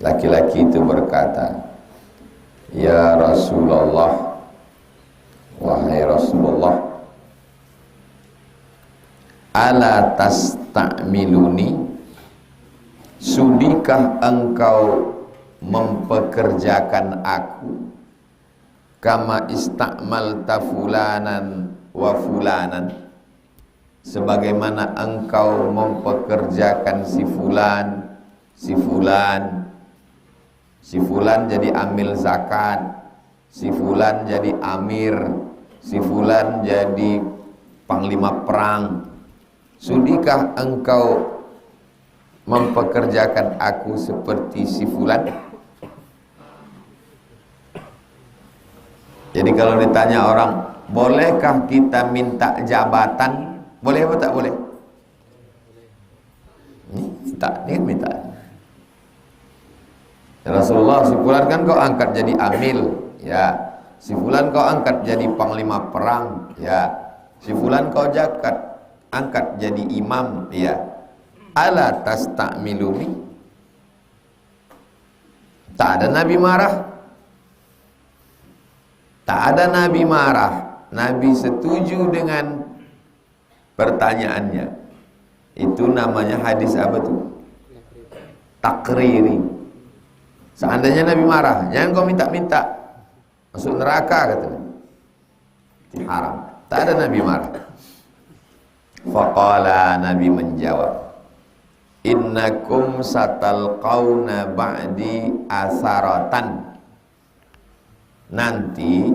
Laki-laki itu berkata, "Ya Rasulullah, wahai Rasulullah, ala tasta'miluni, sudikah engkau mempekerjakan aku kama istakmalta fulanan wa fulanan, sebagaimana engkau mempekerjakan si fulan, si fulan. Si fulan jadi amil zakat, si fulan jadi amir, si fulan jadi panglima perang. Sudikah engkau mempekerjakan aku seperti si fulan?" Jadi kalau ditanya orang, bolehkah kita minta jabatan? Boleh atau tak boleh? Minta. Ya Rasulullah, si fulan kan kau angkat jadi amil, ya. Si fulan kau angkat jadi panglima perang, ya. Si fulan kau angkat jadi imam, ya. Ala tasta'miluni. Tak ada Nabi marah. Tak ada Nabi marah. Nabi setuju dengan pertanyaannya. Itu namanya hadis apa tuh? Takriri. Seandainya Nabi marah, jangan kau minta-minta masuk neraka, katanya. Haram. Tak ada Nabi marah. Faqala, Nabi menjawab, "Innakum satalqauna ba'di asaratan." Nanti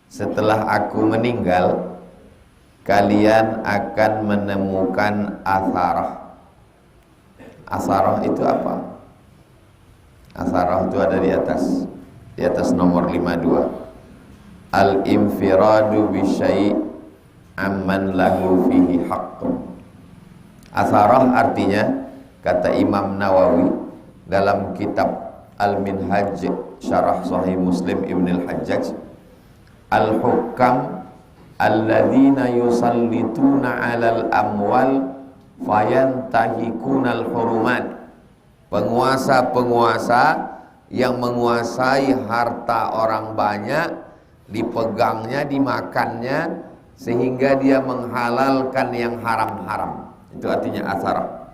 setelah aku meninggal, kalian akan menemukan asarah. Asarah itu apa? Asarah itu ada di atas nomor 52. Al-infiradu bisyai' amman lahu fihi haqqun. Asarah artinya, kata Imam Nawawi dalam kitab Al-Minhaj Syarah Sahih Muslim Ibn Al-Hajjaj, al-hukam alladzina yusallituna 'alal amwal fayantahikuna al-hurumat. Penguasa-penguasa yang menguasai harta orang banyak, dipegangnya, dimakannya, sehingga dia menghalalkan yang haram-haram. Itu artinya asarah.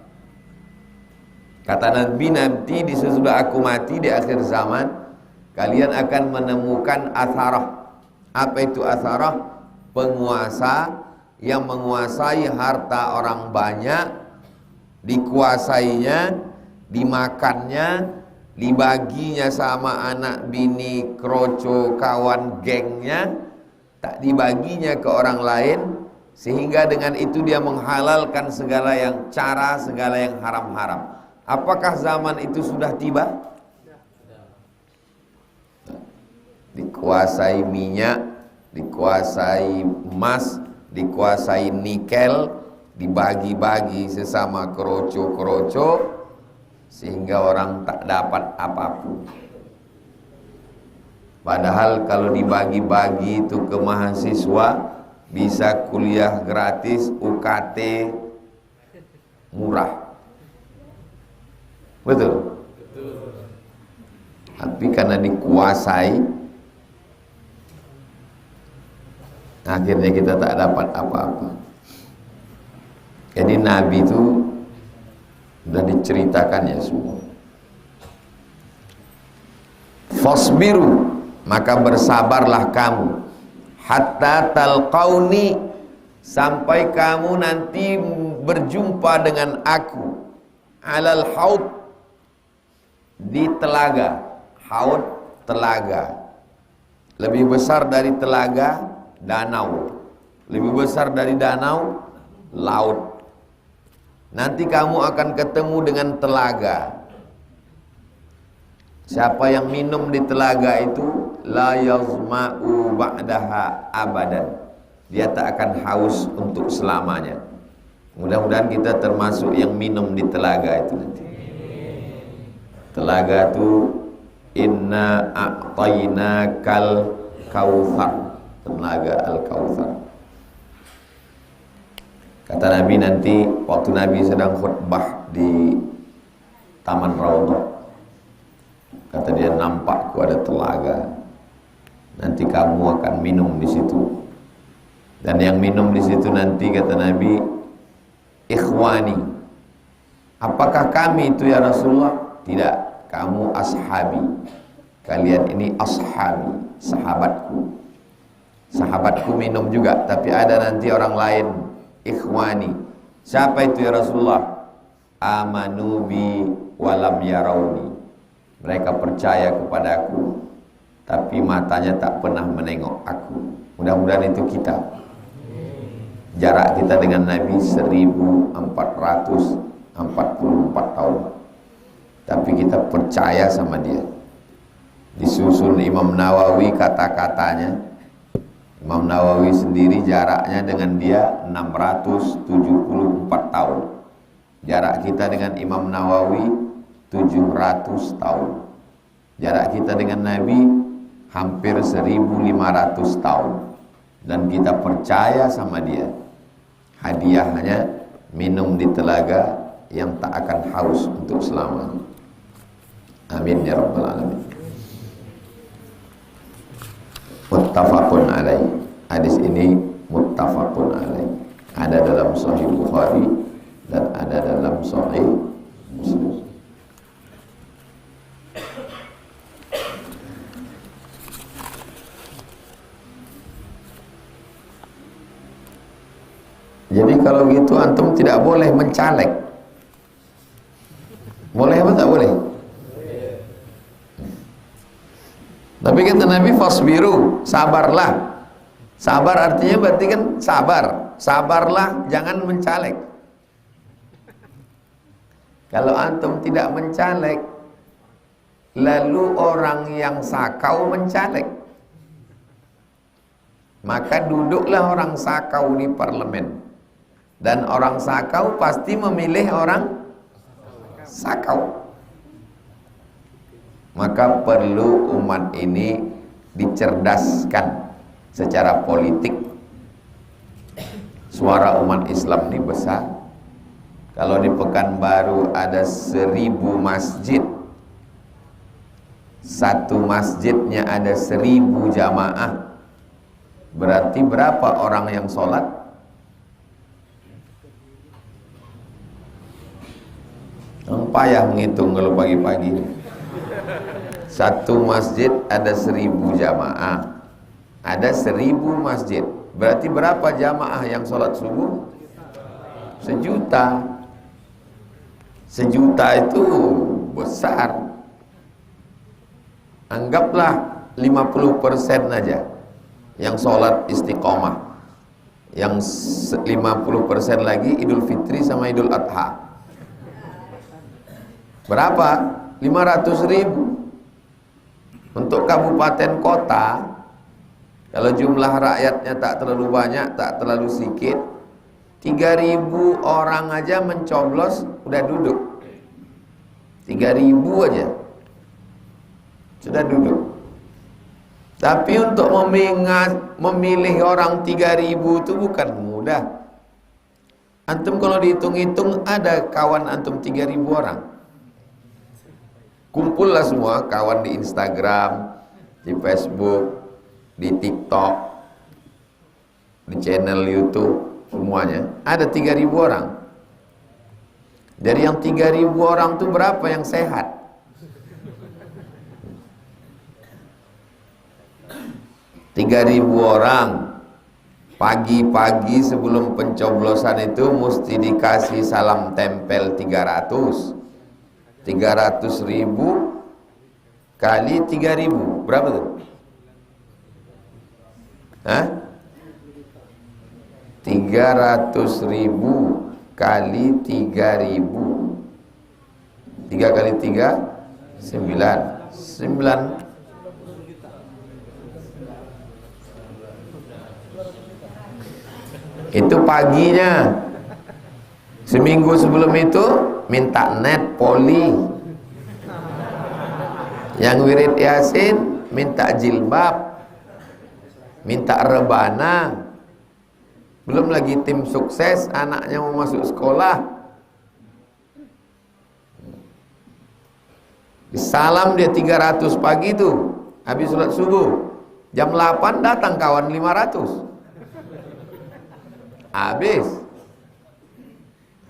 Kata Nabi, nanti di sesudah aku mati di akhir zaman, kalian akan menemukan asarah. Apa itu asarah? Penguasa yang menguasai harta orang banyak, dikuasainya, dimakannya, dibaginya sama anak, bini, kroco, kawan, gengnya, tak dibaginya ke orang lain, sehingga dengan itu dia menghalalkan segala yang haram-haram. Apakah zaman itu sudah tiba? Dikuasai minyak, dikuasai emas, dikuasai nikel, dibagi-bagi sesama kroco-kroco, sehingga orang tak dapat apapun. Padahal kalau dibagi-bagi itu ke mahasiswa, bisa kuliah gratis, UKT murah. Betul? Tapi karena dikuasai, akhirnya kita tak dapat apa-apa. Jadi Nabi itu sudah diceritakan ya semua. Fasbiru, maka bersabarlah kamu, hatta talqauni, sampai kamu nanti berjumpa dengan aku, alal haud, di telaga. Haud, telaga. Lebih besar dari telaga, danau. Lebih besar dari danau, laut. Nanti kamu akan ketemu dengan telaga. Siapa yang minum di telaga itu, la yazma'u ba'daha abadan. Dia tak akan haus untuk selamanya. Mudah-mudahan kita termasuk yang minum di telaga itu nanti. Telaga itu, inna a'tainakal kautsar. Telaga al-kautsar. Kata Nabi nanti waktu Nabi sedang khutbah di Taman Raudhah, nampakku ada telaga. Nanti kamu akan minum di situ. Dan yang minum di situ nanti kata Nabi, ikhwani. Apakah kami itu ya Rasulullah? Tidak, kamu ashabi. Kalian ini ashabi, sahabatku. Sahabatku minum juga, tapi ada nanti orang lain, ikhwani. Siapa itu ya Rasulullah? Amanu bi walam yarauni. Mereka percaya kepadaku, tapi matanya tak pernah menengok aku. Mudah-mudahan itu kita. Jarak kita dengan Nabi 1444 tahun. Tapi kita percaya sama dia. Disusun Imam Nawawi kata-katanya. Imam Nawawi sendiri jaraknya dengan dia 674 tahun. Jarak kita dengan Imam Nawawi 700 tahun. Jarak kita dengan Nabi hampir 1500 tahun. Dan kita percaya sama dia. Hadiahnya minum di telaga yang tak akan haus untuk selamanya. Amin ya rabbal alamin. Muttafaqun alaih. Hadis ini muttafaqun alaih. Ada dalam Sahih Bukhari dan ada dalam Sahih Muslim. Jadi kalau gitu antum tidak boleh mencaleg. Boleh apa tak boleh? Tapi kata Nabi fasbiru, sabarlah. Sabar artinya berarti kan sabar. Sabarlah, jangan mencaleg. Kalau antum tidak mencaleg, lalu orang yang sakau mencaleg, maka duduklah orang sakau di parlemen. Dan orang sakau pasti memilih orang sakau. Maka perlu umat ini dicerdaskan secara politik. Suara umat Islam ini besar. Kalau di Pekanbaru ada 1000 masjid, satu masjidnya ada 1000 jamaah, berarti berapa orang yang sholat? Payah menghitung kalau pagi-pagi. Satu masjid ada 1000 jamaah, ada 1000 masjid, berarti berapa jamaah yang sholat subuh? 1 juta. 1 juta itu besar. Anggaplah 50% aja yang sholat istiqomah, yang 50% lagi Idul Fitri sama Idul Adha. Berapa? 500.000. Untuk kabupaten kota, kalau jumlah rakyatnya tak terlalu banyak, tak terlalu sedikit, 3.000 orang aja mencoblos udah duduk. 3.000 aja sudah duduk. Tapi untuk memilih orang 3.000 itu bukan mudah. Antum kalau dihitung-hitung ada kawan antum 3.000 orang. Kumpullah semua kawan di Instagram, di Facebook, di TikTok, di channel YouTube, semuanya ada 3.000 orang. Dari yang 3.000 orang itu berapa yang sehat? Tiga 3.000 orang pagi-pagi sebelum pencoblosan itu mesti dikasih salam tempel 300. 300.000 kali 3.000 berapa tuh? Hah? 300.000 kali 3.000. 3 kali 3 9. Itu paginya. Seminggu sebelum itu minta net poli. Yang wirid Yasin minta jilbab, minta rebana. Belum lagi tim sukses, anaknya mau masuk sekolah. Salam dia 300 pagi tuh, habis sholat subuh. Jam 8 datang kawan 500.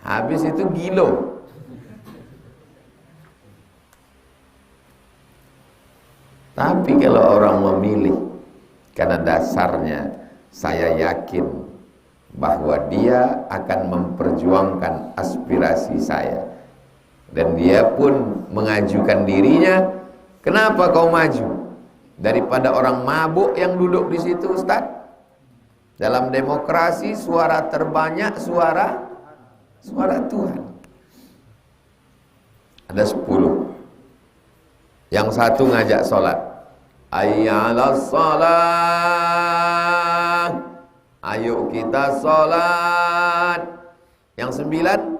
Habis itu gilo. Tapi kalau orang memilih, karena dasarnya saya yakin bahwa dia akan memperjuangkan aspirasi saya, dan dia pun mengajukan dirinya. Kenapa kau maju? Daripada orang mabuk yang duduk di situ, Ustaz. Dalam demokrasi suara terbanyak suara Tuhan. Ada 10. Yang satu ngajak sholat, hayya 'alas shalah, ayo kita sholat. Yang 9,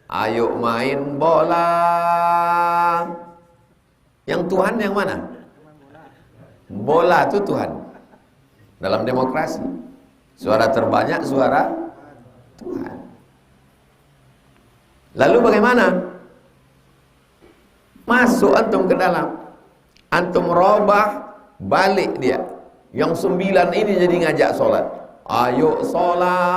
ayo main bola. Yang Tuhan yang mana? Bola itu Tuhan. Dalam demokrasi suara terbanyak suara Tuhan. Lalu bagaimana? Masuk antum ke dalam, antum robah balik dia. Yang 9 ini jadi ngajak sholat. Ayo sholat.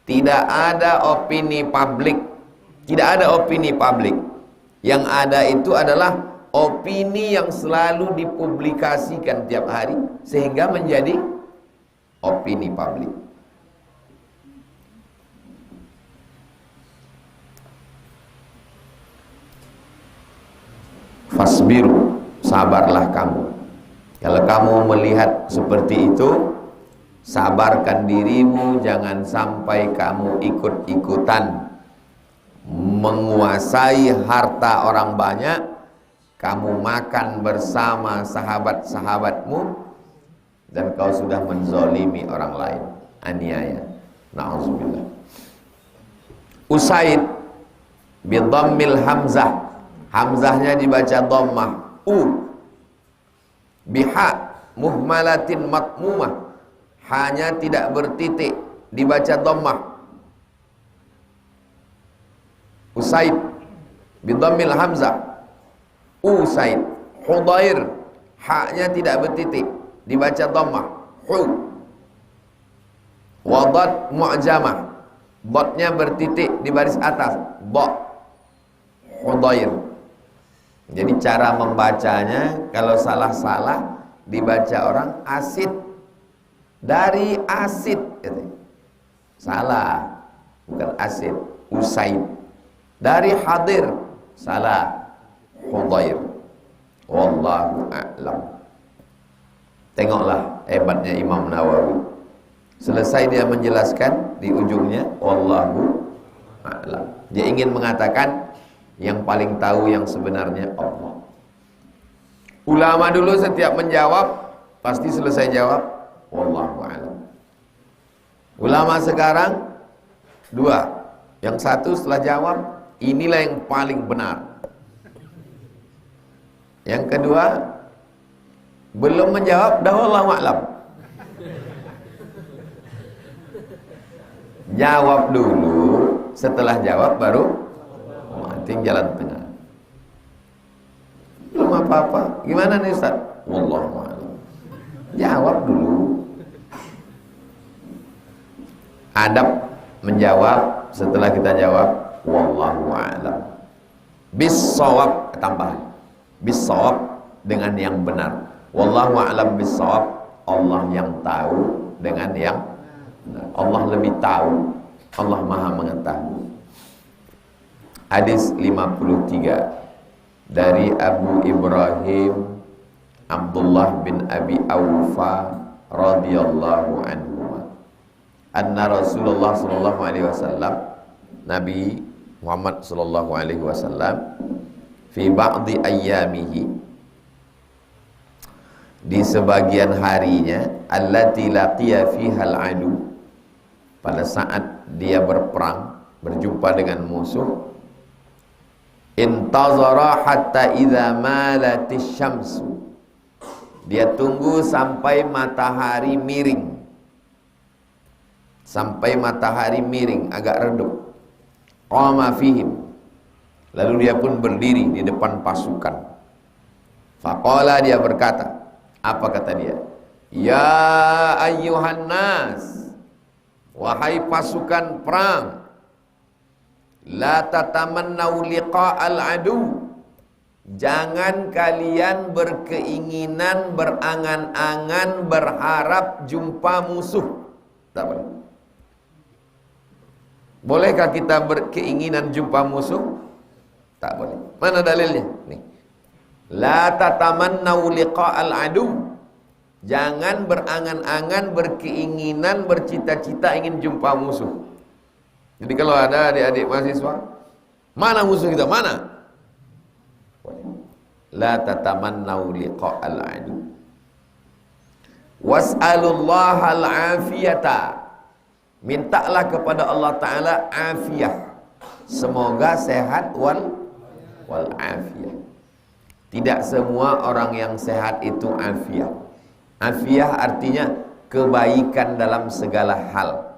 Tidak ada opini publik. Tidak ada opini publik. Yang ada itu adalah opini yang selalu dipublikasikan tiap hari sehingga menjadi opini publik. Fasbiru, sabarlah kamu. Kalau kamu melihat seperti itu, sabarkan dirimu, jangan sampai kamu ikut-ikutan menguasai harta orang banyak. Kamu makan bersama sahabat-sahabatmu dan kau sudah menzolimi orang lain, aniaya. Na'udzubillah. Usaid bidhammil hamzah, hamzahnya dibaca dhammah. Biha muhmalatin matmumah, hanya tidak bertitik, dibaca dhammah. Usaid bidhammil hamzah, Usaid. Hudair, haknya tidak bertitik, dibaca dhammah. Wadat mu'jamah, dotnya bertitik di baris atas, ba. Hudair. Jadi cara membacanya, kalau salah-salah dibaca orang asid, dari asid gitu. Salah, bukan asid. Usaid. Dari hadir, salah. Hudair. Wallahu a'lam. Tengoklah hebatnya Imam Nawawi. Selesai dia menjelaskan, di ujungnya wallahu a'lam. Dia ingin mengatakan yang paling tahu yang sebenarnya Allah. Ulama dulu setiap menjawab pasti selesai jawab wallahu a'lam. Ulama sekarang 2. Yang satu setelah jawab, inilah yang paling benar. Yang kedua, belum menjawab dah wallahu a'lam. Jawab dulu, setelah jawab baru jalan tengah. Belum apa-apa. Gimana nih Ustaz? Wallahu a'lam. Jawab dulu. Adab menjawab setelah kita jawab wallahu a'lam. Bis-shawab, tambahan. Bis-shawab dengan yang benar. Wallahu a'lam bis-shawab, Allah yang tahu dengan yang benar. Allah lebih tahu. Allah Maha mengetahui. Hadis 53 dari Abu Ibrahim Abdullah bin Abi Aufa radhiyallahu anhu. Anna Rasulullah sallallahu alaihi wasallam, Nabi Muhammad sallallahu alaihi wasallam, fi ba'di ayyamihi, di sebagian harinya, allati laqiya fiha al-adu, pada saat dia berperang, berjumpa dengan musuh, intazara hatta idza malatis syamsu, dia tunggu sampai matahari miring, sampai matahari miring agak redup. Qama fihim, Lalu dia pun berdiri di depan pasukan. Faqala, dia berkata, apa kata dia? Ya ayyuhan nas, wahai pasukan perang, la tatamannau liqa'al adu, jangan kalian berkeinginan, berangan-angan, berharap jumpa musuh. Tak boleh. Bolehkah kita berkeinginan jumpa musuh? Tak boleh. Mana dalilnya? Nih. La tatamannau liqa'al adu, jangan berangan-angan, berkeinginan, bercita-cita ingin jumpa musuh. Jadi kalau ada adik-adik mahasiswa, mana musuh kita? Mana? La tatamannau liqa'al adu. Was'alullahal afiyata, mintalah kepada Allah Ta'ala afiyah, semoga sehat wal afiyah. Tidak semua orang yang sehat itu afiyah. Afiyah artinya kebaikan dalam segala hal.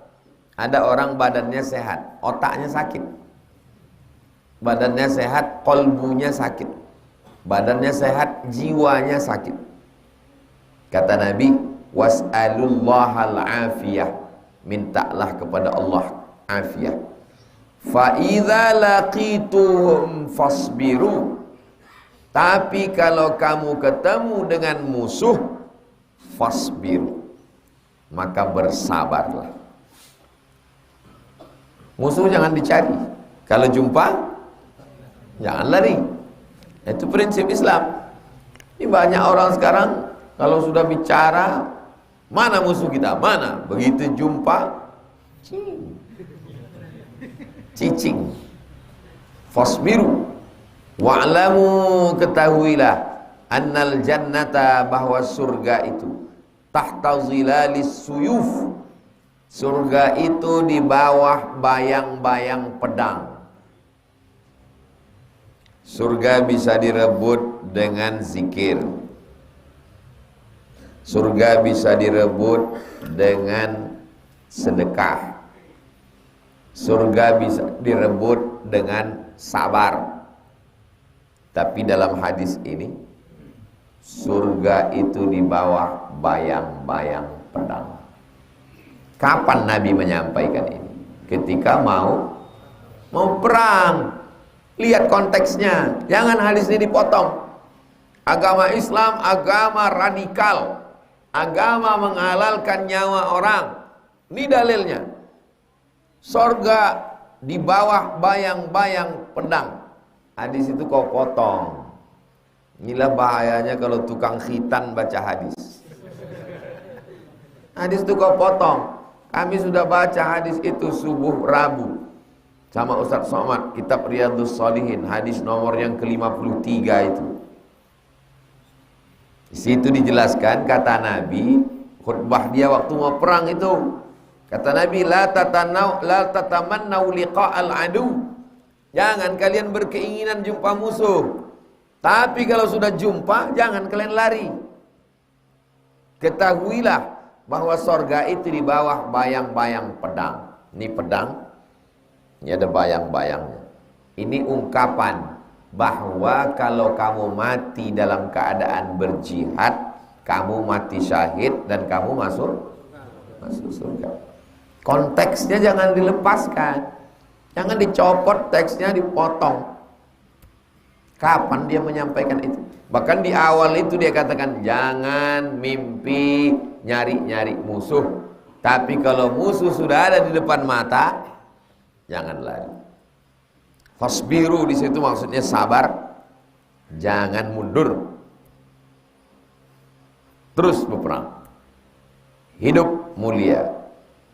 Ada orang badannya sehat, otaknya sakit. Badannya sehat, kolbunya sakit. Badannya sehat, jiwanya sakit. Kata Nabi, was'alullahal afiyah, mintalah kepada Allah afiyah. Fa idza laqituhum fasbiru, tapi kalau kamu ketemu dengan musuh, fasbiru, maka bersabarlah. Musuh jangan dicari, kalau jumpa jangan lari. Itu prinsip Islam. Ini banyak orang sekarang kalau sudah bicara, mana musuh kita, mana, begitu jumpa cicing. Fasbiru wa'lamu, ketahuilah, annal jannata, bahwa surga itu, tahta zilalis suyuf, surga itu di bawah bayang-bayang pedang. Surga bisa direbut dengan zikir. Surga bisa direbut dengan sedekah. Surga bisa direbut dengan sabar. Tapi dalam hadis ini, surga itu di bawah bayang-bayang pedang. Kapan Nabi menyampaikan ini? Ketika mau perang. Lihat konteksnya, jangan hadis ini dipotong. Agama Islam agama radikal, agama menghalalkan nyawa orang. Ini dalilnya. Surga di bawah bayang-bayang pedang. Hadis itu kau potong. Inilah bahayanya kalau tukang khitan baca hadis. Hadis itu kau potong. Kami sudah baca hadis itu subuh Rabu sama Ustaz Somad, kitab Riyadhus Shalihin, hadis nomor yang ke-53 itu. Di situ dijelaskan, kata Nabi, khutbah dia waktu mau perang itu. Kata Nabi, la tatamannau liqa'al adu. Jangan kalian berkeinginan jumpa musuh. Tapi kalau sudah jumpa, jangan kalian lari. Ketahuilah bahwa sorga itu di bawah bayang-bayang pedang. Ini pedang, ini ada bayang-bayangnya. Ini ungkapan bahwa kalau kamu mati dalam keadaan berjihad, kamu mati syahid dan kamu masuk surga. Konteksnya jangan dilepaskan, jangan dicopot, teksnya dipotong. Kapan dia menyampaikan itu? Bahkan di awal itu dia katakan, jangan mimpi nyari-nyari musuh. Tapi kalau musuh sudah ada di depan mata, jangan lari. Fasbiru di situ maksudnya sabar, jangan mundur, terus berperang. Hidup mulia,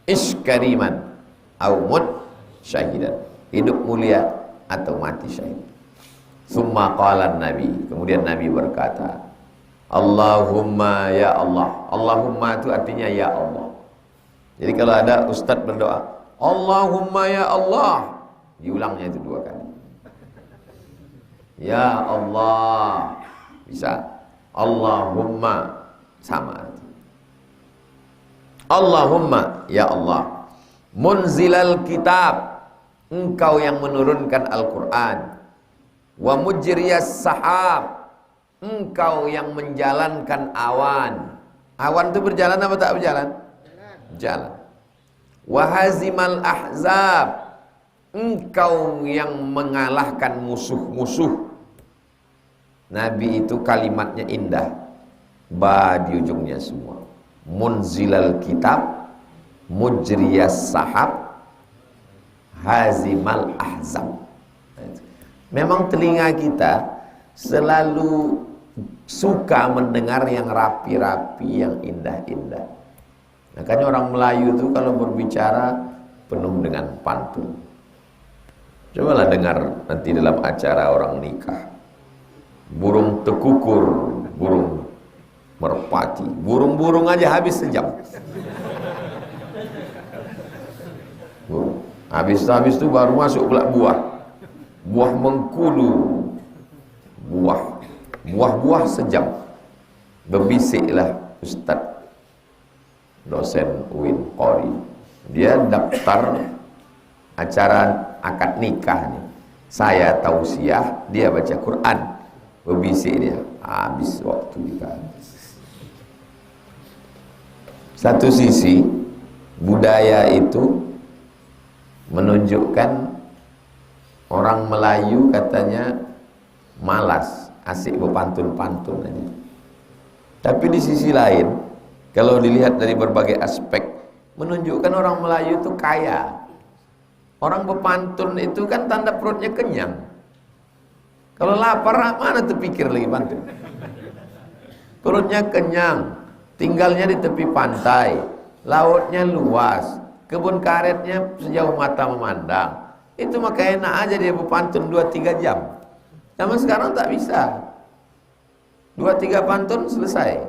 iskariman, au mut syahidan. Hidup mulia atau mati syahid. Summa qala Nabi, kemudian Nabi berkata, Allahumma ya Allah. Allahumma itu artinya ya Allah. Jadi kalau ada ustadz berdoa, Allahumma ya Allah, diulangnya itu 2 kali. Ya Allah, bisa. Allahumma, sama. Allahumma ya Allah, munzilal kitab, engkau yang menurunkan Al-Quran, Wa mujriyas sahab, engkau yang menjalankan awan. Awan itu berjalan apa tak berjalan? Jalan. Wa hazimal ahzab, engkau yang mengalahkan musuh-musuh. Nabi itu kalimatnya indah, ba di ujungnya semua. Munzilal kitab, mujriyas sahab, hazimal ahzab. Memang telinga kita selalu suka mendengar yang rapi-rapi, yang indah-indah. Makanya orang Melayu itu kalau berbicara penuh dengan pantun. Cobalah dengar nanti dalam acara orang nikah. Burung tekukur, burung merpati, burung-burung aja habis sejam. Burung. Habis itu baru masuk pula buah. Buah mengkudu, buah sejam. Berbisiklah Ustaz dosen UIN Qori, dia daftar acara akad nikah nih. Saya tausiah, dia baca Quran, berbisik dia, habis waktu kita. Satu sisi budaya itu menunjukkan orang Melayu katanya malas, asik berpantun-pantun aja. Tapi di sisi lain, kalau dilihat dari berbagai aspek, menunjukkan orang Melayu itu kaya. Orang berpantun itu kan tanda perutnya kenyang. Kalau lapar, mana terpikir lagi pantun? Perutnya kenyang, tinggalnya di tepi pantai, lautnya luas, kebun karetnya sejauh mata memandang. Itu maka enak aja dia berpantun 2-3 jam. Zaman sekarang tak bisa. 2-3 pantun selesai.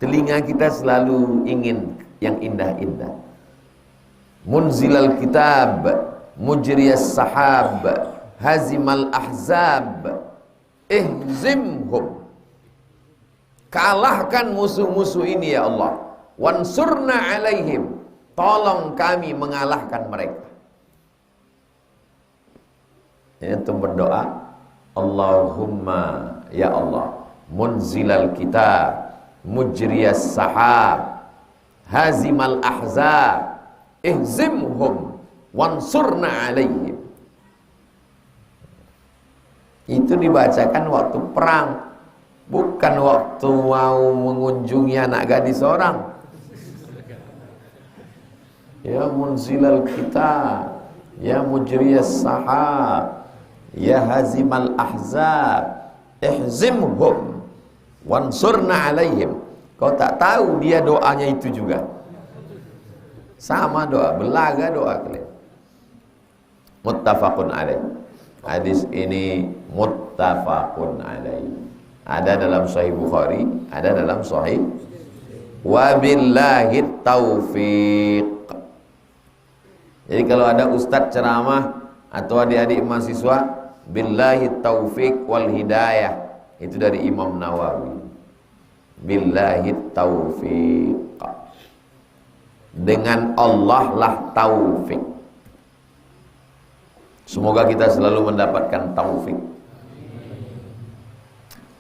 Telinga kita selalu ingin yang indah-indah. Munzilal kitab, mujriyas sahab, hazimal ahzab, ihzimhum. Kalahkan musuh-musuh ini ya Allah. Wansurna alaihim. Tolong kami mengalahkan mereka. Ini untuk berdoa. Allahumma ya Allah, munzilal kitab, mujriyas sahab, hazimal ahzab, ihzimhum wansurna alaihim. Itu dibacakan waktu perang, bukan waktu mau mengunjungi anak gadis orang. Ya munzilal kitab, ya mujriyas sahab, ya hazimal ahzab, ihzimhum wansurna alaihim. Kau tak tahu dia doanya itu juga. Sama doa, belaga doa kalian. Muttafaqun alaih. Hadis ini muttafaqun alaih. Ada dalam Sahih Bukhari, ada dalam Sahih. Wabillahi taufiq. Jadi kalau ada ustadz ceramah atau adik-adik mahasiswa, billahi taufiq wal hidayah, itu dari Imam Nawawi. Billahi taufiq, dengan Allah lah taufik. Semoga kita selalu mendapatkan taufik.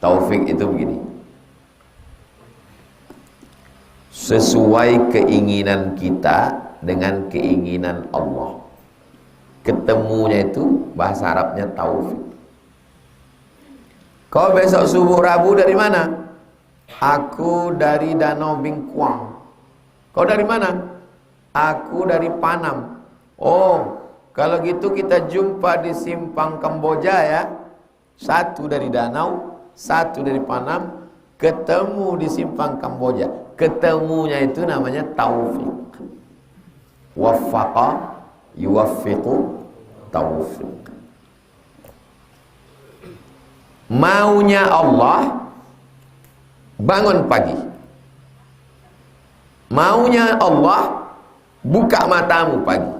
Taufik itu begini, sesuai keinginan kita dengan keinginan Allah. Ketemunya itu bahasa Arabnya taufik. Kau besok subuh Rabu dari mana? Aku dari Danau Bingkuang. Kau dari mana? Aku dari Panam. Oh, kalau gitu kita jumpa di Simpang Kamboja ya. Satu dari Danau, satu dari Panam, ketemu di Simpang Kamboja. Ketemunya itu namanya taufik. Waffaqa yuwaffiqu taufik. Maunya Allah bangun pagi. Maunya Allah buka matamu pagi.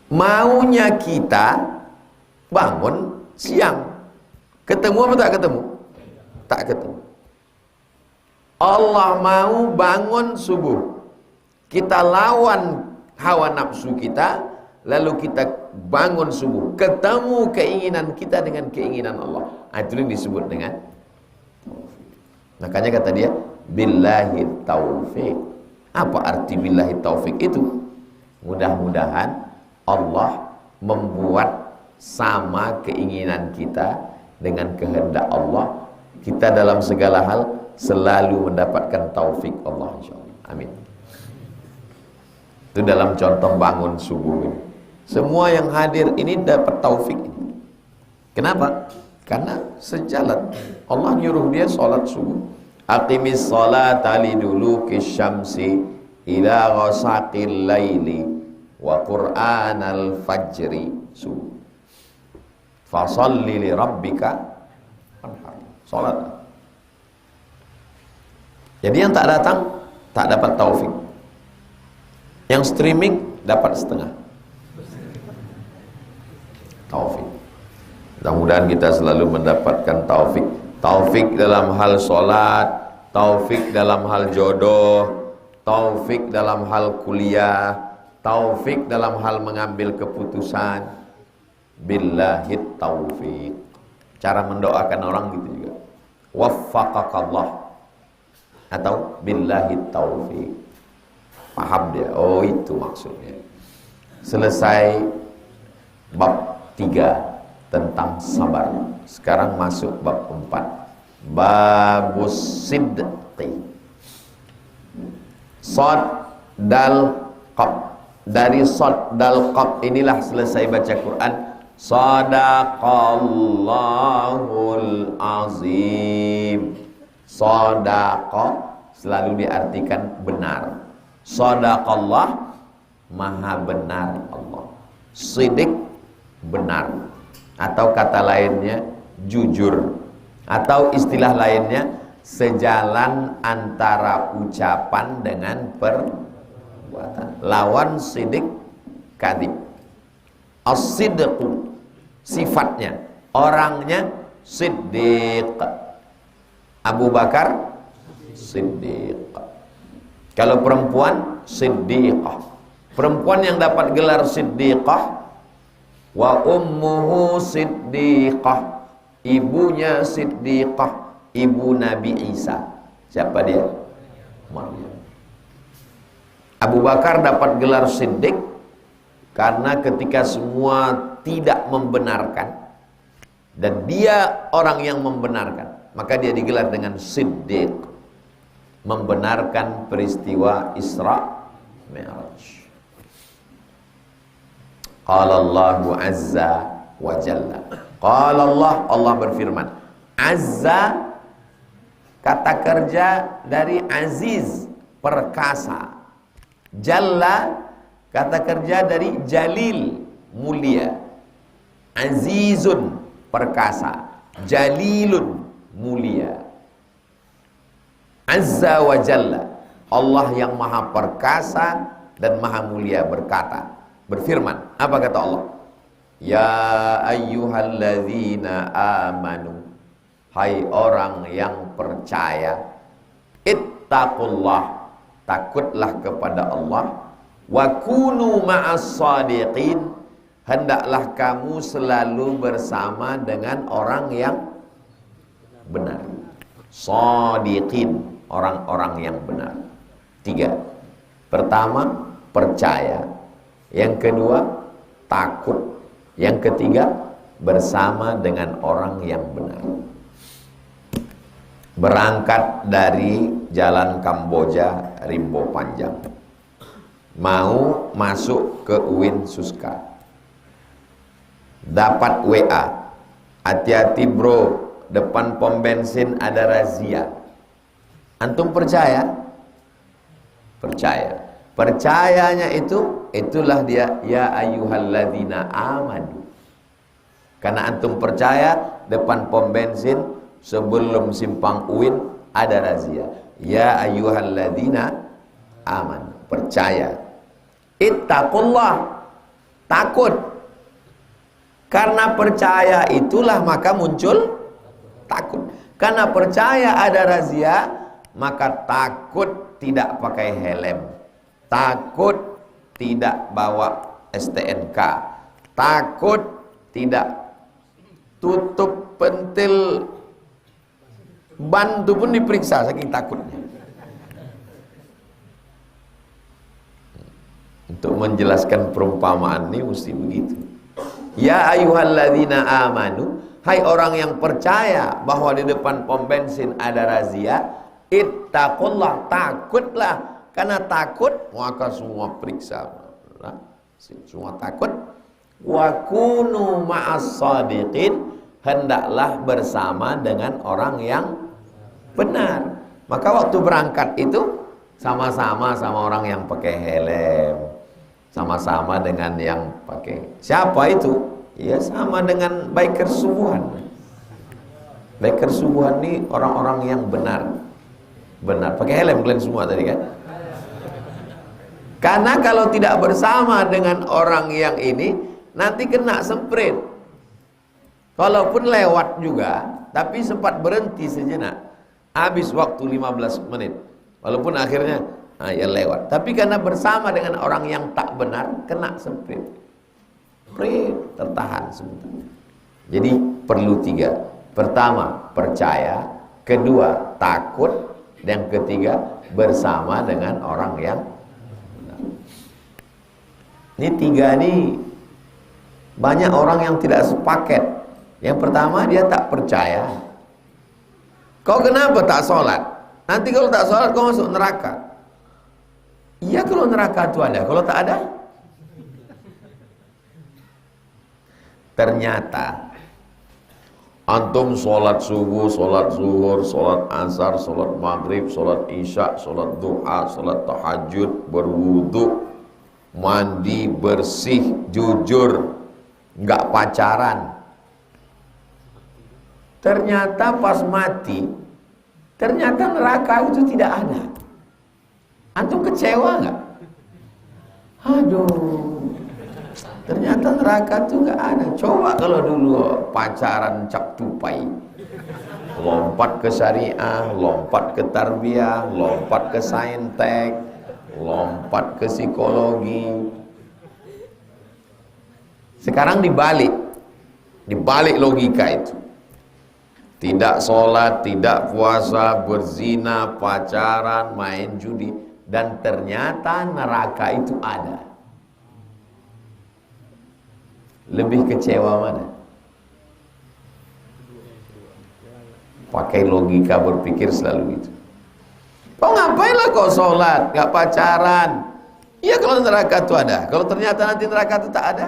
Maunya kita bangun siang. Ketemu apa tak ketemu? Tak ketemu. Allah mau bangun subuh. Kita lawan hawa nafsu kita, lalu kita bangun subuh, ketemu keinginan kita dengan keinginan Allah. Itu yang disebut dengan taufik. Makanya kata dia, billahi taufik. Apa arti billahi taufik itu? Mudah-mudahan Allah membuat sama keinginan kita dengan kehendak Allah. Kita dalam segala hal selalu mendapatkan taufik Allah, insyaallah. Amin. Itu dalam contoh bangun subuh ini. Semua yang hadir ini dapat taufik ini. Kenapa? Karena sejalan. Allah nyuruh dia sholat subuh. Aqimis sholata liduluki syamsi ila ghasaqil laili wa qur'anal fajri subuh. Fasalli li rabbika wanhar. Sholat. Jadi yang tak datang tak dapat taufik. Yang streaming dapat setengah taufik. Mudah-mudahan kita selalu mendapatkan taufik. Taufik dalam hal sholat, taufik dalam hal jodoh, taufik dalam hal kuliah, taufik dalam hal mengambil keputusan. Billahi taufik. Cara mendoakan orang gitu juga. Waffaqakallah atau billahi taufik. Paham dia? Oh, itu maksudnya. Selesai bab 3 tentang sabar. Sekarang masuk bab 4. Babus sidqi. Shad dal qaf. Dari shad dal qaf inilah selesai baca Quran. Shadaqallahul azim. Shadaqa selalu diartikan benar. Shadaqallah, maha benar Allah. Siddiq, benar. Atau kata lainnya jujur. Atau istilah lainnya sejalan antara ucapan dengan perbuatan. Lawan siddiq, kadhib. As-sidqu sifatnya, orangnya siddiq. Abu Bakar siddiq. Kalau perempuan siddiqah. Perempuan yang dapat gelar siddiqah, wa ummuhu siddiqah, ibunya siddiqah, ibu Nabi Isa. Siapa dia? Maryam. Abu Bakar dapat gelar siddiq karena ketika semua tidak membenarkan dan dia orang yang membenarkan, maka dia digelar dengan siddiq. Membenarkan peristiwa Isra Mi'raj. Qala Allahu azza wa jalla. Qala Allah berfirman. Azza kata kerja dari aziz, perkasa. Jalla kata kerja dari jalil, mulia. Azizun, perkasa. Jalilun, mulia. Azza wa jalla, Allah yang maha perkasa dan maha mulia berfirman. Apa kata Allah? Ya ayyuhalladzina amanu, hai orang yang percaya, ittaqullah, takutlah kepada Allah, wa kunu ma'as shadiqin, hendaklah kamu selalu bersama dengan orang yang benar. Shadiqin, orang-orang yang benar. 3. Pertama, percaya. Yang kedua, takut. Yang ketiga, bersama dengan orang yang benar. Berangkat dari jalan Kamboja, Rimbo Panjang, mau masuk ke UIN Suska, dapat WA, hati-hati bro, depan pom bensin ada razia. Antum percaya? Percaya. Percayanya itulah dia, ya ayyuhalladzina amanu. Karena antum percaya, depan pom bensin sebelum simpang UIN ada razia. Ya ayyuhalladzina amanu. Percaya. Ittaqullah, takut. Karena percaya itulah maka muncul takut. Karena percaya ada razia, maka takut tidak pakai helm, takut tidak bawa STNK, takut tidak, tutup pentil ban itu pun diperiksa saking takutnya. Untuk menjelaskan perumpamaan ini mesti begitu. Ya ayyuhalladzina amanu, hai orang yang percaya bahwa di depan pom bensin ada razia, ittaqullah, takutlah. Karena takut maka semua periksa. Semua takut. Wa kunu ma'as shadiqin, hendaklah bersama dengan orang yang benar. Maka waktu berangkat itu sama-sama sama orang yang pakai helm, sama-sama dengan yang pakai. Siapa itu? Ya sama dengan biker subuhan. Biker subuhan ini orang-orang yang benar. Benar, pakai helm kalian semua tadi kan? Karena kalau tidak bersama dengan orang yang ini, nanti kena semprit. Walaupun lewat juga, tapi sempat berhenti sejenak. Habis waktu 15 menit. Walaupun akhirnya ya lewat. Tapi karena bersama dengan orang yang tak benar, kena semprit. Tertahan sebentar. Jadi perlu 3. Pertama, percaya. Kedua, takut. Dan ketiga, bersama dengan orang yang benar. Ini 3 nih. Banyak orang yang tidak sepaket. Yang pertama, dia tak percaya. Kau kenapa tak sholat? Nanti kalau tak sholat kau masuk neraka. Iya kalau neraka itu ada. Kalau tak ada, ternyata antum sholat subuh, sholat zuhur, sholat asar, sholat maghrib, sholat isya, sholat duha, sholat tahajud, berwudu, mandi, bersih, jujur, nggak pacaran. Ternyata pas mati, ternyata neraka itu tidak ada. Antum kecewa nggak? Aduh, ternyata neraka itu nggak ada. Coba kalau dulu pacaran cap tupai, lompat ke syariah, lompat ke tarbiyah, lompat ke saintek, lompat ke psikologi. Sekarang dibalik logika itu. Tidak sholat, tidak puasa, berzina, pacaran, main judi. Dan ternyata neraka itu ada. Lebih kecewa mana? Pakai logika berpikir selalu gitu. Kau ngapainlah kau sholat, gak pacaran? Iya kalau neraka itu ada. Kalau ternyata nanti neraka itu tak ada,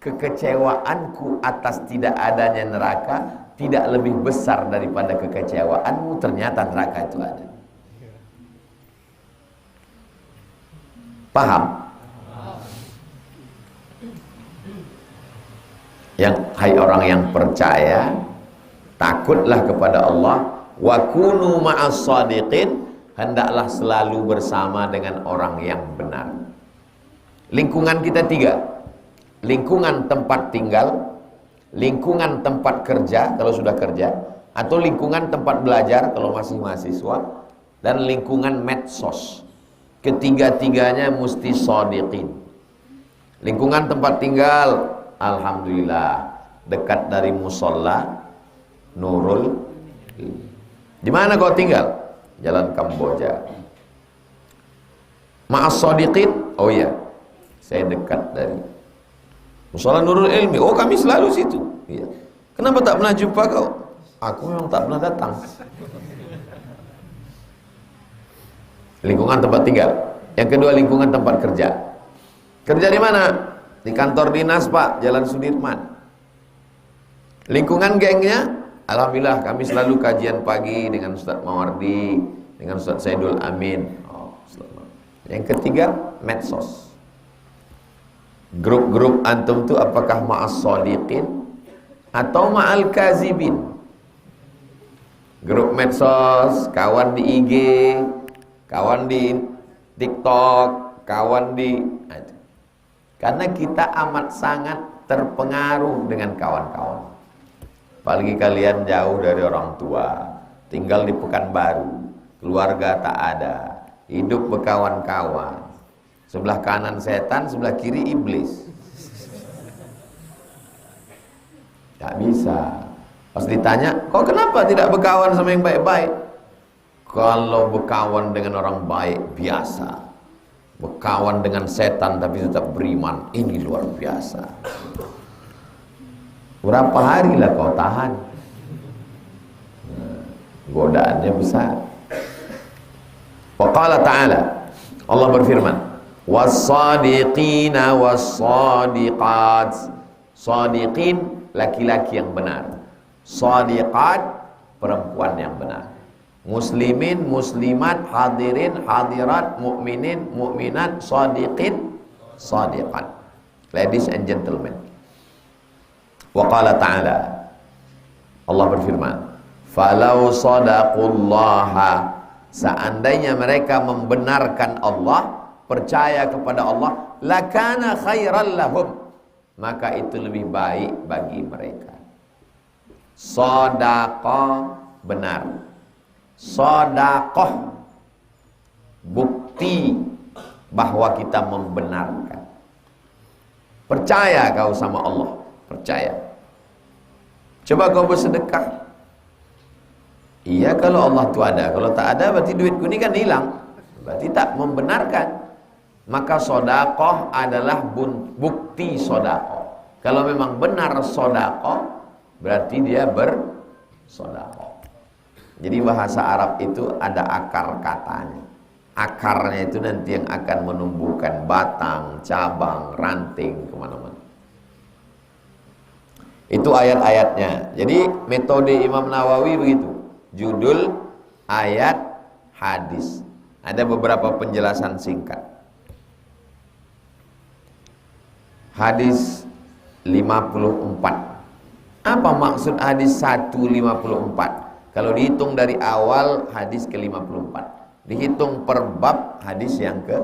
kekecewaanku atas tidak adanya neraka tidak lebih besar daripada kekecewaanmu ternyata neraka itu ada. Paham? Hai orang yang percaya, takutlah kepada Allah. Wa kunu ma'as shadiqin, hendaklah selalu bersama dengan orang yang benar. Lingkungan kita 3. Lingkungan tempat tinggal, lingkungan tempat kerja kalau sudah kerja, atau lingkungan tempat belajar kalau masih mahasiswa, dan lingkungan medsos. Ketiga-tiganya mesti shadiqin. Lingkungan tempat tinggal, alhamdulillah dekat dari musola Nurul. Di mana kau tinggal? Jalan Kamboja. Ma'as shadiqin, oh iya, saya dekat dari musola Nurul Ilmi. Oh kami selalu situ. Iya. Kenapa tak pernah jumpa kau? Aku memang tak pernah datang. Lingkungan tempat tinggal. Yang kedua lingkungan tempat kerja. Kerja di mana? Di kantor dinas Pak, Jalan Sudirman. Lingkungan gengnya, alhamdulillah kami selalu kajian pagi dengan Ustaz Mawardi, dengan Ustaz Saidul Amin. Oh, selamat. Yang ketiga medsos. Grup-grup antum itu apakah ma'as shadiqin atau ma'al kazibin? Grup medsos, kawan di IG, kawan di TikTok, kawan di... Karena kita amat sangat terpengaruh dengan kawan-kawan. Apalagi kalian jauh dari orang tua, tinggal di Pekanbaru, keluarga tak ada, hidup berkawan-kawan. Sebelah kanan setan, sebelah kiri iblis. Tak bisa. Pas ditanya, kau kenapa tidak berkawan sama yang baik-baik? Kalau berkawan dengan orang baik, biasa. Berkawan dengan setan tapi tetap beriman, ini luar biasa. Berapa hari lah kau tahan? Godaannya besar. Wa qala ta'ala, Allah berfirman, was-sadiqina was-sadiqat. Sadiqin, laki-laki yang benar. Sadiqat, perempuan yang benar. Muslimin, muslimat, hadirin, hadirat, mukminin, mukminat, sadiqin, sadiqat. Ladies and gentlemen. Wa qala ta'ala, Allah berfirman, falau sadaqullaha, seandainya mereka membenarkan Allah, percaya kepada Allah, lakana khairan lahum, maka itu lebih baik bagi mereka. Shadaqah, benar. Shadaqah, bukti bahwa kita membenarkan. Percaya kau sama Allah, percaya. Coba kau bersedekah. Iya, kalau Allah itu ada. Kalau tak ada berarti duitku ini kan hilang. Berarti tak membenarkan. Maka sedekah adalah bukti sedekah. Kalau memang benar sedekah, berarti dia bersedekah. Jadi bahasa Arab itu ada akar katanya. Akarnya itu nanti yang akan menumbuhkan batang, cabang, ranting kemana-mana. Itu ayat-ayatnya. Jadi metode Imam Nawawi begitu. Judul, ayat, hadis. Ada beberapa penjelasan singkat. Hadis 54. Apa maksud hadis 154? Kalau dihitung dari awal hadis ke-54. Dihitung per bab hadis yang ke.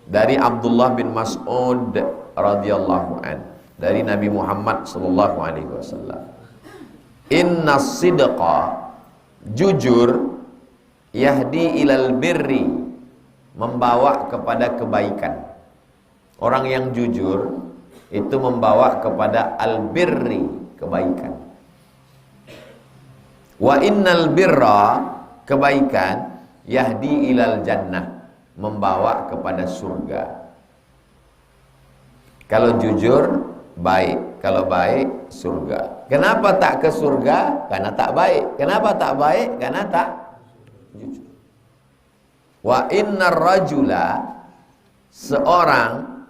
Dari Abdullah bin Mas'ud radhiyallahu an, dari Nabi Muhammad sallallahu alaihi wasallam. Inna sidqa, jujur, yahdi ilal birri, membawa kepada kebaikan. Orang yang jujur itu membawa kepada al-birri, kebaikan. Wa innal birra, kebaikan, yahdi ilal jannah, membawa kepada surga. Kalau jujur, baik. Kalau baik, surga. Kenapa tak ke surga? Karena tak baik. Kenapa tak baik? Karena tak jujur. Wa innar rajula, seorang,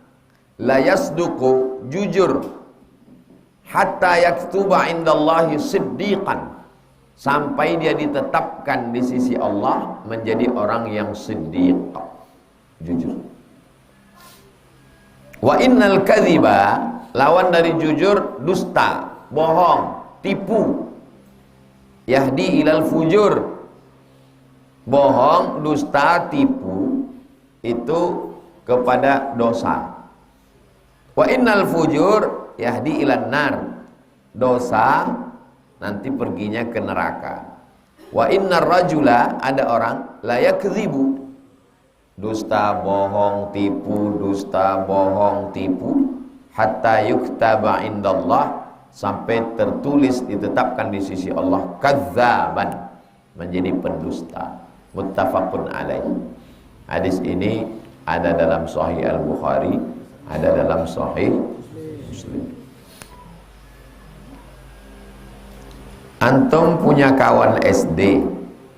la yasduqu, jujur, hatta yaktuba indallahi siddiqan, sampai dia ditetapkan di sisi Allah menjadi orang yang siddiq, jujur. Wa innal kadhiba, lawan dari jujur, dusta, bohong, tipu. Yahdi ilal fujur, bohong, dusta, tipu itu kepada dosa. Wa innal fujur yahdi ilan nar, dosa nanti perginya ke neraka. Wa innar rajula, ada orang, la yakdzibu, dusta, bohong, tipu, dusta, bohong, tipu, hatta yuktaba indallah, sampai tertulis ditetapkan di sisi Allah kadzaban, menjadi pendusta. Muttafaqun alaih. Hadis ini ada dalam Sahih Al-Bukhari, ada dalam Sahih Muslim. Antum punya kawan SD,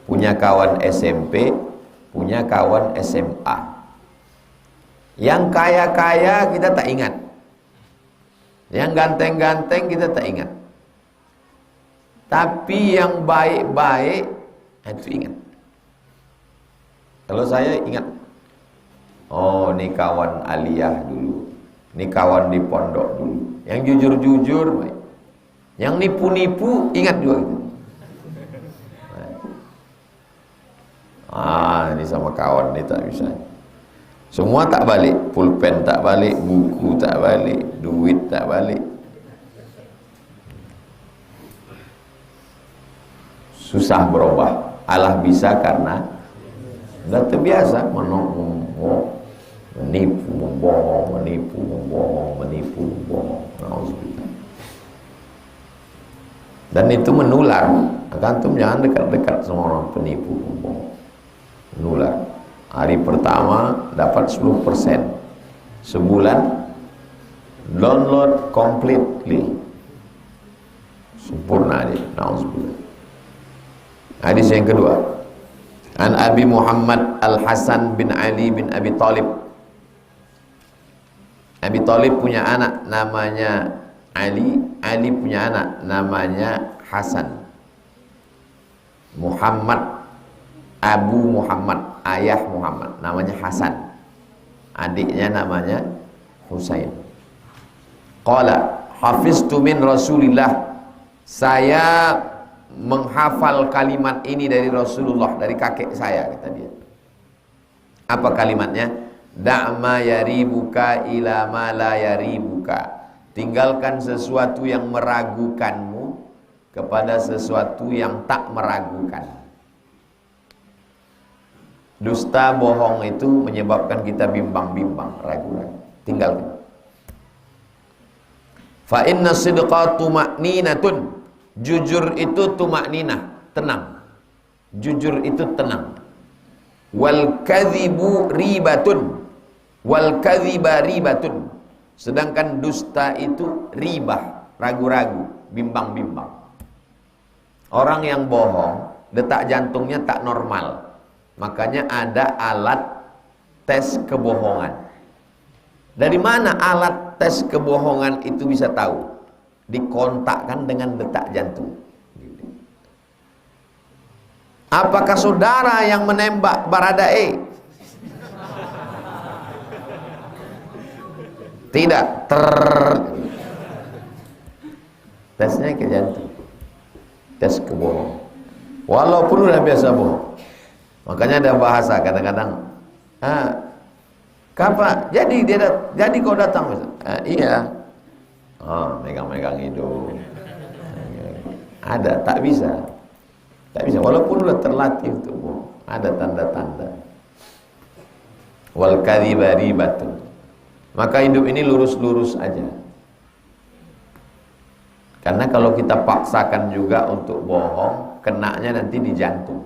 punya kawan SMP, punya kawan SMA. Yang kaya-kaya kita tak ingat, yang ganteng-ganteng kita tak ingat. Tapi yang baik-baik itu ingat. Kalau saya ingat, oh ini kawan aliyah dulu, ini kawan di pondok dulu. Yang jujur-jujur baik. Yang nipu-nipu ingat juga gitu. Ini sama kawan ini tak bisa. Semua tak balik, pulpen tak balik, buku tak balik, duit tak balik. Susah berubah. Allah bisa karena sudah terbiasa menipu, membohong, menipu, membohong, menipu, membohong. Nauzubillah. Dan itu menular. Maka antum jangan dekat-dekat sama orang penipu. Menular. Hari pertama dapat 10%. Sebulan download completely. Sempurna dia. Nauzubillah. Hadis yang kedua. An Abi Muhammad Al-Hasan bin Ali bin Abi Talib. Abi Talib punya anak namanya Ali, Ali punya anak namanya Hasan. Muhammad, Abu Muhammad, ayah Muhammad, namanya Hasan. Adiknya namanya Husain. Qala hafiztu min Rasulillah. Saya menghafal kalimat ini dari Rasulullah, dari kakek saya, kata dia. Apa kalimatnya? Da'ma yaribuka ila ma la yaribuka. Tinggalkan sesuatu yang meragukanmu kepada sesuatu yang tak meragukan. Dusta, bohong itu menyebabkan kita bimbang-bimbang, ragu-ragu. Tinggalkan. Fa inna sidqa tuma'ninatun. Jujur itu tuma'ninah, tenang. Jujur itu tenang. Wal kadhibu ribatun. Wal kadhiba ribatun. Sedangkan dusta itu ribah, ragu-ragu, bimbang-bimbang. Orang yang bohong, detak jantungnya tak normal. Makanya ada alat tes kebohongan. Dari mana alat tes kebohongan itu bisa tahu? Dikontakkan dengan detak jantung. Apakah saudara yang menembak Baradae? Tidak. Tesnya ke jantung. Tes kebohongan. Walaupun udah biasa bohong. Makanya ada bahasa kadang-kadang, kapan? Jadi kau datang? Iya. Megang-megang hidung. Ada, tak bisa. Tak bisa, walaupun udah terlatih untuk bohong. Ada tanda-tanda. Wal kadhiba ribatun. Maka hidup ini lurus-lurus aja. Karena kalau kita paksakan juga untuk bohong, kenanya nanti di jantung.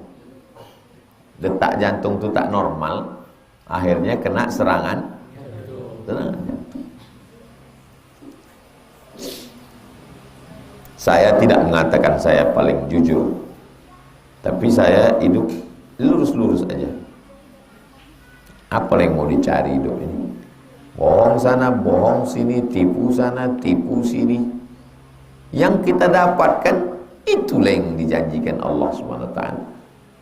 Detak jantung itu tak normal, akhirnya kena serangan jantung. Saya tidak mengatakan saya paling jujur, tapi saya hidup lurus-lurus aja. Apa yang mau dicari hidup ini? Bohong sana, bohong sini, tipu sana, tipu sini. Yang kita dapatkan itulah yang dijanjikan Allah SWT.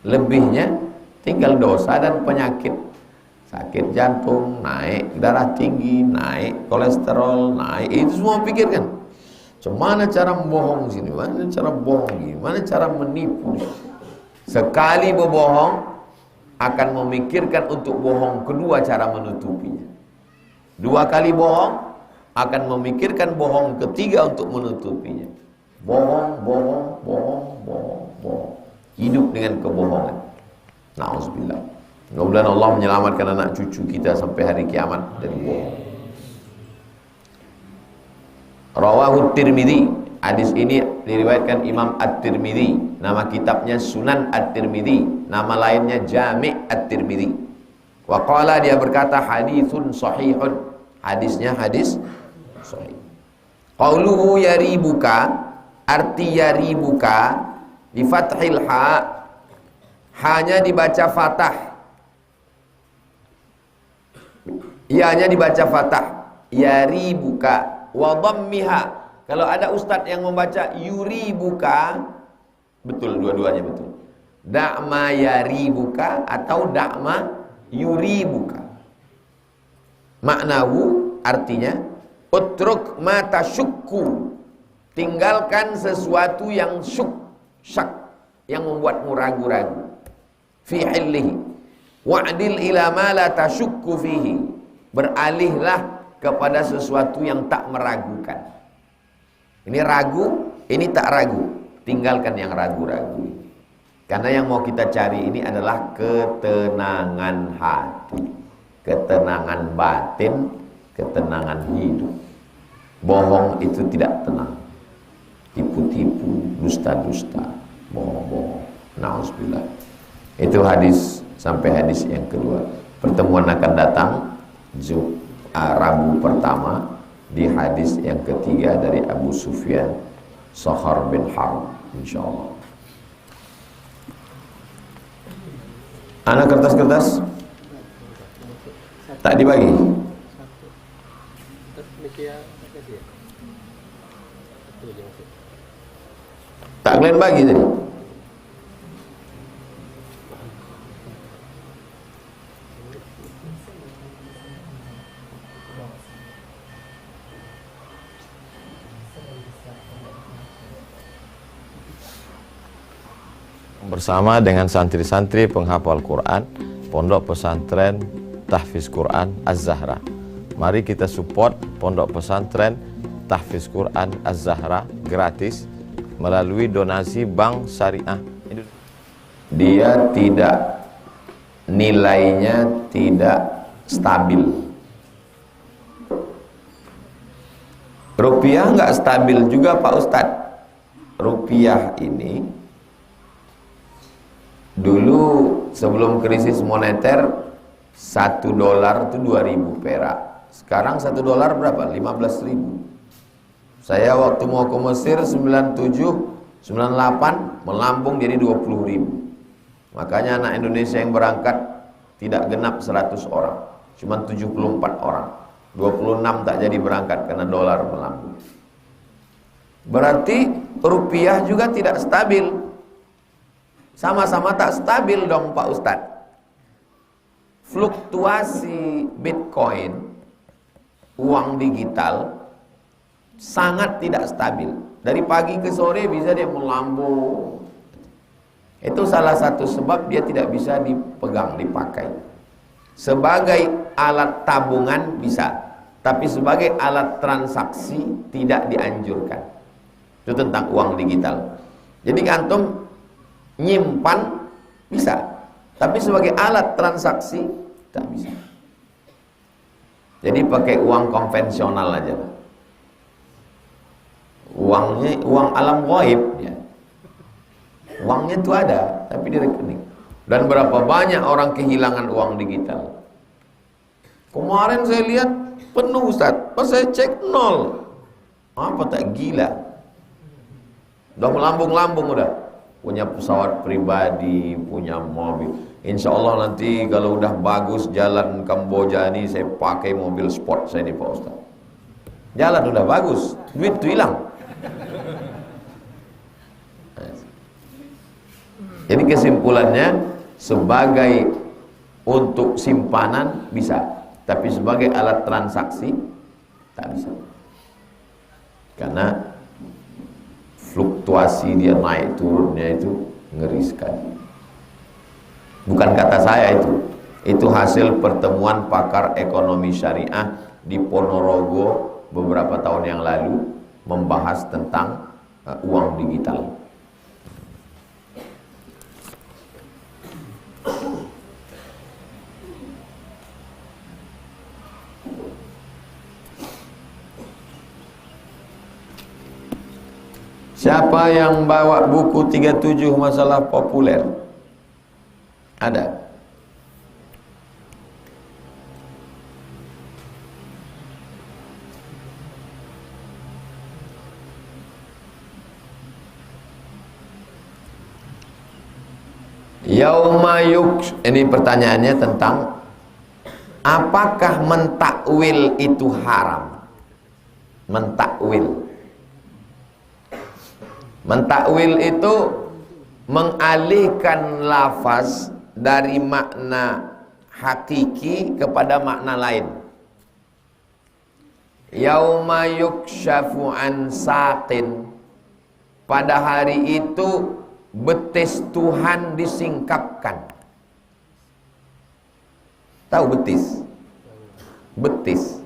Lebihnya tinggal dosa dan penyakit. Sakit jantung, naik darah tinggi, naik kolesterol, naik. Itu semua pikirkan. Mana cara membohong sini, mana cara bohong gini, mana cara menipu. Sekali berbohong, akan memikirkan untuk bohong kedua cara menutupinya. Dua kali bohong, akan memikirkan bohong ketiga untuk menutupinya. Bohong, bohong, bohong, bohong, bohong. Hidup dengan kebohongan. Na'udzubillah. Mudah-mudahan Allah menyelamatkan anak cucu kita sampai hari kiamat dari bohong. Rawahu Tirmidzi. Hadis ini diriwayatkan Imam At-Tirmidzi. Nama kitabnya Sunan At-Tirmidzi. Nama lainnya Jami' At-Tirmidzi. Wa qala, dia berkata haditsun sahihun. Hadisnya hadis sahih. Qauluhu yaribuka, arti yaribuka bi fathil ha, hanya dibaca fatah. Ianya dibaca fatah. Yaribuka wa dhammiha. Kalau ada ustadz yang membaca yuribuka, betul, dua-duanya betul. Da'ma yaribuka atau da'ma yuribuka. Maknahu, artinya utruk ma tasyukku. Tinggalkan sesuatu yang syak, yang membuatmu ragu-ragu. Fi hillihi wa'dil ila ma la tasyukku fihi. Beralihlah kepada sesuatu yang tak meragukan. Ini ragu, ini tak ragu. Tinggalkan yang ragu-ragu. Karena yang mau kita cari ini adalah ketenangan hati, ketenangan batin, ketenangan hidup. Bohong itu tidak tenang. Tipu tipu-tipu, dusta-dusta, bohong-bohong. Nauzubillah. Itu hadis sampai hadis yang kedua. Pertemuan akan datang Rabu pertama di hadis yang ketiga dari Abu Sufyan Sakhar bin Harb, insyaallah. Anak kertas-kertas tak dibagi. Tak kalian bagi tadi. Bersama dengan santri-santri penghafal Quran Pondok Pesantren Tahfiz Quran Az-Zahra. Mari kita support Pondok Pesantren Tahfiz Quran Az-Zahra gratis melalui donasi Bank Syariah. Dia tidak, nilainya tidak stabil. Rupiah nggak stabil juga Pak Ustadz. Rupiah ini dulu sebelum krisis moneter $1 itu 2.000 perak. Sekarang $1 berapa? 15.000. Saya waktu mau ke Mesir 97, 98 melambung jadi 20.000. Makanya anak Indonesia yang berangkat tidak genap 100 orang, cuma 74 orang. 26 tak jadi berangkat karena dolar melambung. Berarti rupiah juga tidak stabil. Sama-sama tak stabil dong Pak Ustadz. Fluktuasi Bitcoin, uang digital, sangat tidak stabil. Dari pagi ke sore bisa dia melambung. Itu salah satu sebab dia tidak bisa dipegang, dipakai. Sebagai alat tabungan bisa, tapi sebagai alat transaksi tidak dianjurkan. Itu tentang uang digital. Jadi antum nyimpan bisa, tapi sebagai alat transaksi tak bisa. Jadi pakai uang konvensional aja. Uangnya uang alam gaib ya. Uangnya itu ada, tapi di rekening. Dan berapa banyak orang kehilangan uang digital. Kemarin saya lihat penuh Ustaz, pas saya cek nol. Apa tak gila? Udah melambung-lambung udah. Punya pesawat pribadi, punya mobil. Insya Allah nanti kalau udah bagus jalan Kamboja ini, saya pakai mobil sport saya nih Pak Ustaz. Jalan udah bagus, duit tuh hilang. Jadi kesimpulannya, sebagai untuk simpanan bisa, tapi sebagai alat transaksi tak bisa. Karena fluktuasi dia naik turunnya itu ngeri sekali. Bukan kata saya itu hasil pertemuan pakar ekonomi syariah di Ponorogo beberapa tahun yang lalu membahas tentang uang digital. Siapa yang bawa buku 37 masalah populer? Ada? Ini pertanyaannya tentang apakah mentakwil itu haram? Mentakwil. Mentakwil itu mengalihkan lafaz dari makna hakiki kepada makna lain. Yauma yukshafu an saqin. Pada hari itu betis Tuhan disingkapkan. Tahu betis? Betis.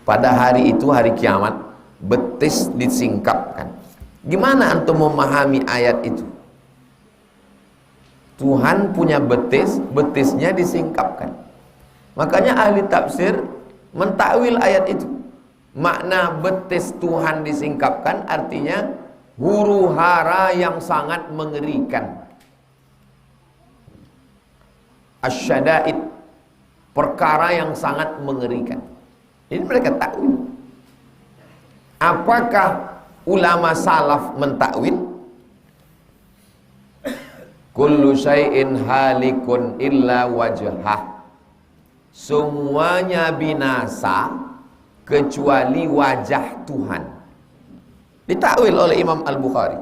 Pada hari itu, hari kiamat, betis disingkapkan. Gimana antum memahami ayat itu? Tuhan punya betis, betisnya disingkapkan. Makanya ahli tafsir mentakwil ayat itu. makna betis Tuhan disingkapkan artinya huru hara yang sangat mengerikan. Asyada'id, perkara yang sangat mengerikan. Ini mereka takwil. Apakah ulama salaf mentakwil? Kullu syai'in halikun illa wajhah. Semuanya binasa kecuali wajah Tuhan. Ditakwil oleh Imam Al-Bukhari.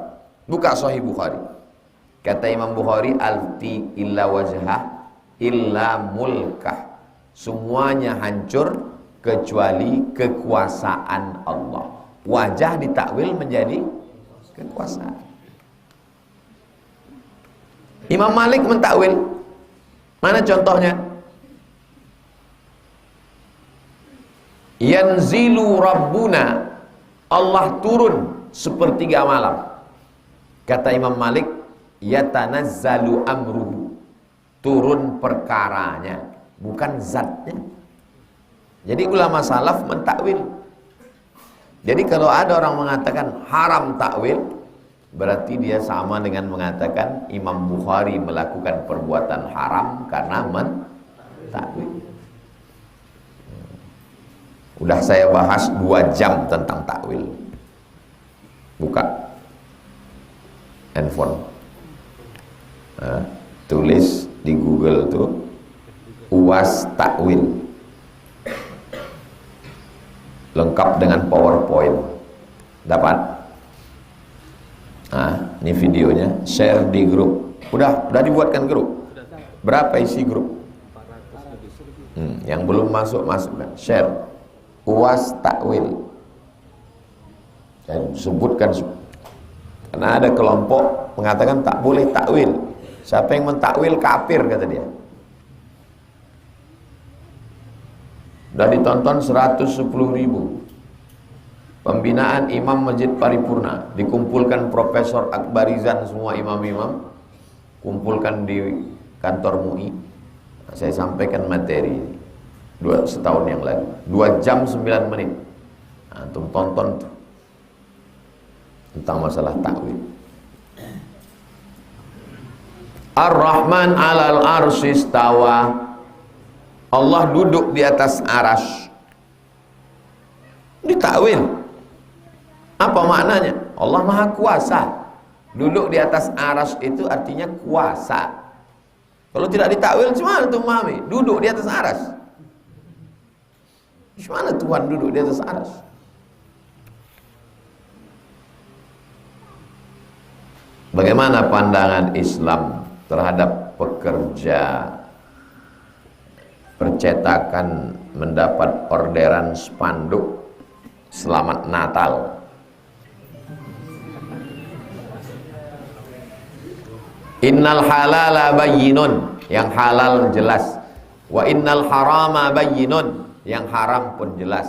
Buka Sahih Bukhari. Kata Imam Bukhari, alti illa wajhah illa mulkah. Semuanya hancur kecuali kekuasaan Allah. Wajah ditakwil menjadi kekuasaan. Imam Malik mentakwil. Mana contohnya? Yanzilu Rabbuna, Allah turun sepertiga malam. Kata Imam Malik, yatanazzalu amruhu, turun perkaranya, bukan zatnya. Jadi ulama salaf mentakwil. Jadi kalau ada orang mengatakan haram takwil, berarti dia sama dengan mengatakan Imam Bukhari melakukan perbuatan haram karena mentakwil. Udah saya bahas 2 jam tentang takwil. Buka handphone, tulis di Google tuh UAS takwil, lengkap dengan PowerPoint, dapat. Nah, ini videonya, share di grup. Udah dibuatkan grup. Berapa isi grup? Yang belum masukkan, share UAS takwil. Dan sebutkan, karena ada kelompok mengatakan tak boleh takwil. Siapa yang mentakwil kafir, kata dia. Sudah ditonton 110.000. Pembinaan Imam Masjid Paripurna, dikumpulkan Profesor Akbarizan, semua imam-imam, kumpulkan di kantor MUI. Saya sampaikan materi setahun yang lalu, 2 jam 9 menit. Antum tonton tuh, tentang masalah takwil. Ar-Rahman 'alal arsy istawa, Allah duduk di atas aras. Ditakwil. Apa maknanya? Allah Maha Kuasa. Duduk di atas aras itu artinya kuasa. Kalau tidak ditakwil, gimana tuh memahami? Duduk di atas aras. Gimana Tuhan duduk di atas aras? Bagaimana pandangan Islam terhadap pekerja percetakan mendapat orderan spanduk Selamat Natal? Innal halala bayyinun, yang halal jelas. Wa innal harama bayyinun, yang haram pun jelas.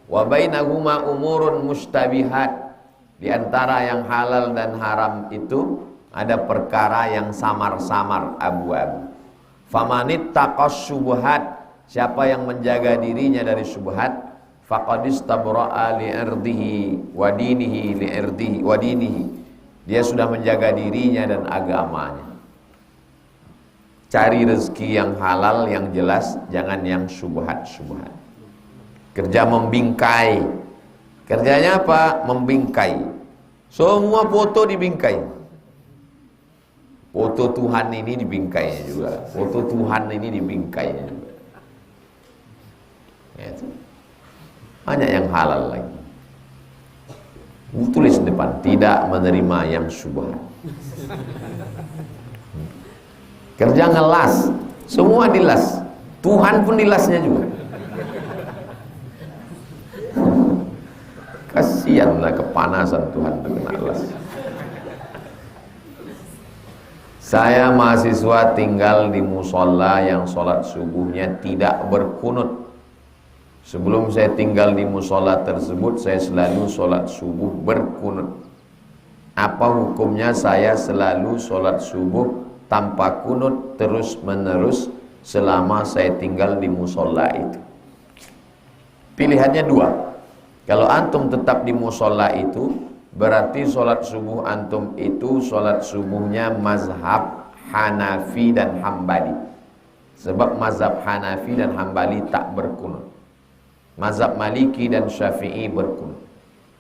Wa bainahuma umurun mustabihat, di antara yang halal dan haram itu ada perkara yang samar-samar, abu-abu. Famanit taqas syubhat, siapa yang menjaga dirinya dari syubhat, faqad istabra'a li irdihi wa dinihi li irdihi wa dinihi, dia sudah menjaga dirinya dan agamanya. Cari rezeki yang halal, yang jelas, jangan yang syubhat-syubhat. Kerja membingkai. Kerjanya apa? Membingkai. Semua foto dibingkai. Foto Tuhan ini dibingkainya juga. Foto Tuhan ini dibingkainya juga. Itu. Banyak yang halal lagi. Tulis di depan, tidak menerima yang syubhat. Kerja ngelas, semua dilas. Tuhan pun dilasnya juga. Kasihanlah kepanasan Tuhan terkena las. Saya mahasiswa tinggal di musola yang sholat subuhnya tidak berkunut. Sebelum saya tinggal di musola tersebut, saya selalu sholat subuh berkunut. Apa hukumnya saya selalu sholat subuh tanpa kunut terus menerus selama saya tinggal di musola itu? Pilihannya 2. Kalau antum tetap di musola itu, berarti sholat subuh antum itu sholat subuhnya mazhab Hanafi dan Hambali. Sebab mazhab Hanafi dan Hambali tak berkunut. Mazhab Maliki dan Syafi'i berkunut.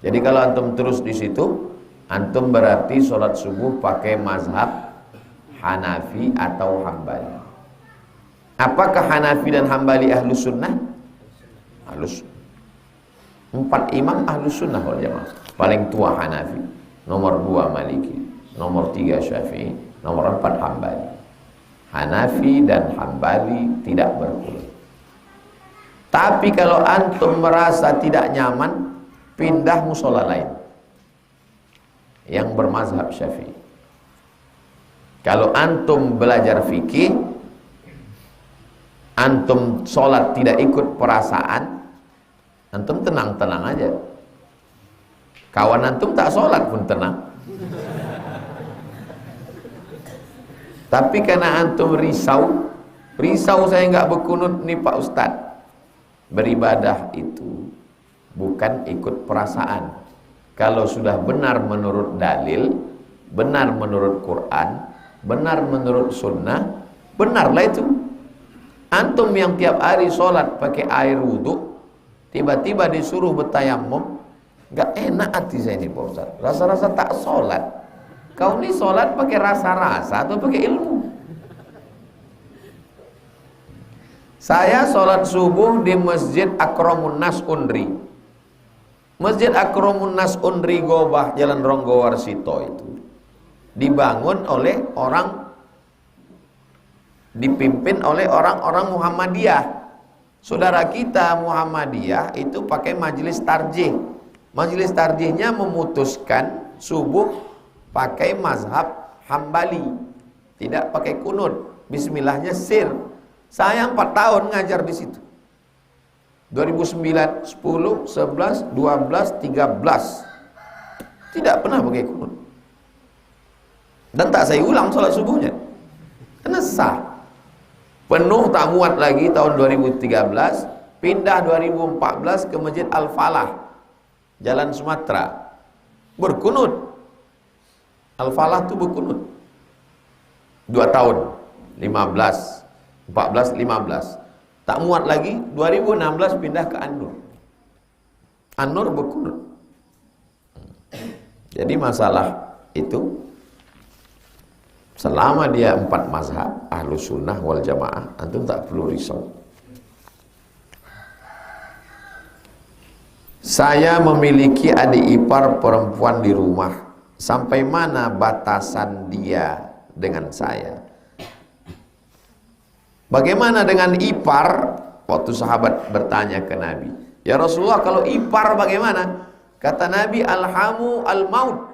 Jadi kalau antum terus di situ, antum berarti sholat subuh pakai mazhab Hanafi atau Hambali. Apakah Hanafi dan Hambali ahlus sunnah? Ahlus sunnah. 4 imam ahlus sunnah wal jamaah. Paling tua Hanafi, nomor 2 Maliki, nomor 3 Syafi'i, nomor 4 Hambali. Hanafi dan Hambali tidak berkunut. Tapi kalau antum merasa tidak nyaman, pindah musola lain yang bermazhab Syafi'i. Kalau antum belajar fikih, antum sholat tidak ikut perasaan, antum tenang-tenang aja. Kawan antum tak sholat pun tenang. Tapi karena antum risau saya nggak berkunut nih Pak Ustadz. Beribadah itu bukan ikut perasaan. Kalau sudah benar menurut dalil, benar menurut Quran, benar menurut sunnah, benarlah itu. Antum yang tiap hari sholat pakai air wudhu, tiba-tiba disuruh bertayamum, gak enak hati saya ini Pak Ustaz. Rasa-rasa tak sholat. Kau ini sholat pakai rasa-rasa atau pakai ilmu? Saya sholat subuh di Masjid Akramun Nas Undri. Masjid Akramun Nas Undri Gobah, Jalan Ronggowarsito itu dibangun oleh dipimpin oleh orang-orang Muhammadiyah. Saudara kita Muhammadiyah itu pakai majelis tarjih. Majelis tarjihnya memutuskan subuh pakai mazhab Hambali, tidak pakai kunut. Bismillahnya sir. Saya 4 tahun ngajar di situ. 2009, 10, 11, 12, 13. Tidak pernah pakai kunut. Dan tak saya ulang sholat subuhnya. Karena sah. Penuh tak muat lagi tahun 2013, pindah 2014 ke Masjid Al-Falah, Jalan Sumatera. Berkunut. Al-Falah itu berkunut. 2 tahun, 15, 14, 15. Tak muat lagi, 2016 pindah ke An-Nur. An-Nur berkunut. Jadi masalah itu, selama dia 4 mazhab, ahlus sunnah wal jamaah, antum tak perlu risau. Saya memiliki adik ipar perempuan di rumah. Sampai mana batasan dia dengan saya? Bagaimana dengan ipar? Waktu sahabat bertanya ke Nabi, ya Rasulullah, kalau ipar bagaimana? Kata Nabi, alhamu al-maut.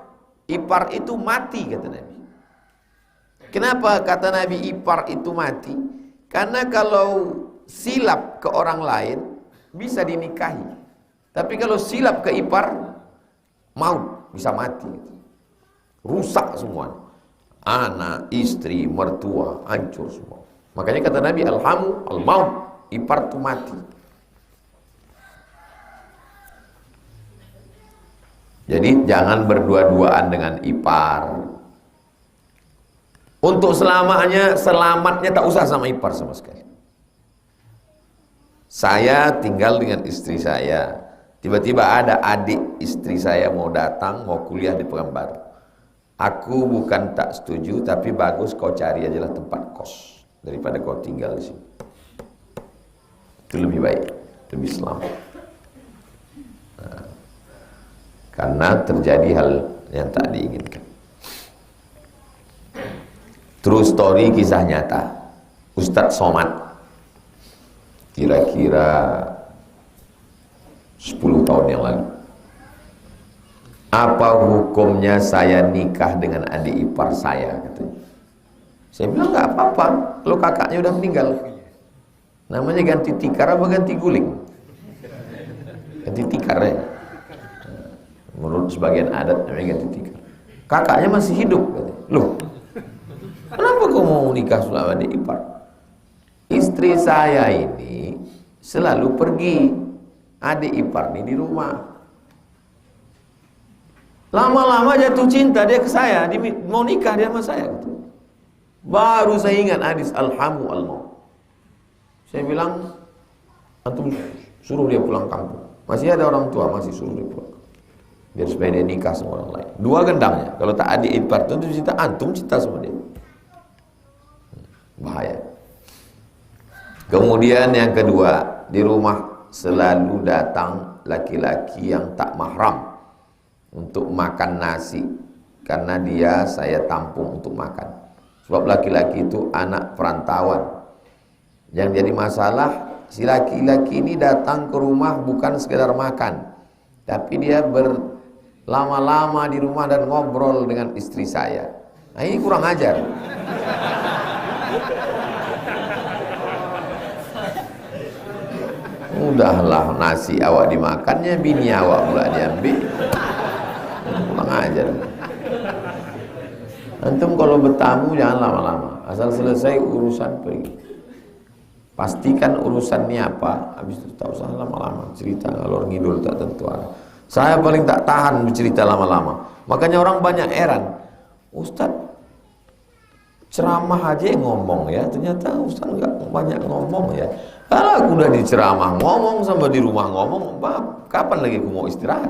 Ipar itu mati, kata Nabi. Kenapa kata Nabi ipar itu mati? Karena kalau silap ke orang lain bisa dinikahi. Tapi kalau silap ke ipar, maut, bisa mati. Rusak semua. Anak, istri, mertua, hancur semua. Makanya kata Nabi, alhamu al-maut, ipar itu mati. Jadi jangan berdua-duaan dengan ipar. Untuk selamatnya tak usah sama ipar sama sekali. Saya tinggal dengan istri saya. Tiba-tiba ada adik istri saya mau datang, mau kuliah di Pekanbaru. Aku bukan tak setuju, tapi bagus kau cari ajalah tempat kos daripada kau tinggal di sini. Itu lebih baik, lebih selamat. Nah, karena terjadi hal yang tak diinginkan. True story, kisah nyata. Ustadz Somad kira-kira 10 tahun yang lalu. Apa hukumnya saya nikah dengan adik ipar saya, katanya. Saya bilang nggak apa-apa, kalau kakaknya udah meninggal. Namanya ganti tikar apa ganti guling? Ganti tikar ya. Menurut sebagian adat namanya ganti tikar. Kakaknya masih hidup, katanya. Loh, kenapa kau mau nikah sama adik ipar? Istri saya ini selalu pergi, adik ipar ini di rumah. Lama-lama jatuh cinta dia ke saya, dia mau nikah dia sama saya gitu. Baru saya ingat hadis alhamu al-maut. Saya bilang, antum suruh dia pulang kampung. Masih ada orang tua, masih suruh dia pulang. Biar supaya dia nikah sama orang lain. Dua gendangnya. Kalau tak adik ipar tentu cinta, antum cinta sama dia. Bahaya. Kemudian yang kedua, di rumah selalu datang laki-laki yang tak mahram untuk makan nasi, karena dia saya tampung untuk makan. Sebab laki-laki itu anak perantauan. Yang jadi masalah, si laki-laki ini datang ke rumah bukan sekedar makan, tapi dia berlama-lama di rumah dan ngobrol dengan istri saya. Nah, ini kurang ajar. Udahlah, nasi awak dimakannya, bini awak pula diambil. Kurang ajar. Antum kalau bertamu jangan lama-lama, asal selesai urusan pergi. Pastikan urusannya apa, habis itu tak usah lama-lama cerita ngalor ngidul tak tentu arah. Saya paling tak tahan bercerita lama-lama. Makanya orang banyak heran, Ustaz ceramah aja ngomong ya, ternyata Ustaz enggak banyak ngomong ya. Kalau aku udah diceramah ngomong sama di rumah ngomong, kapan lagi aku mau istirahat?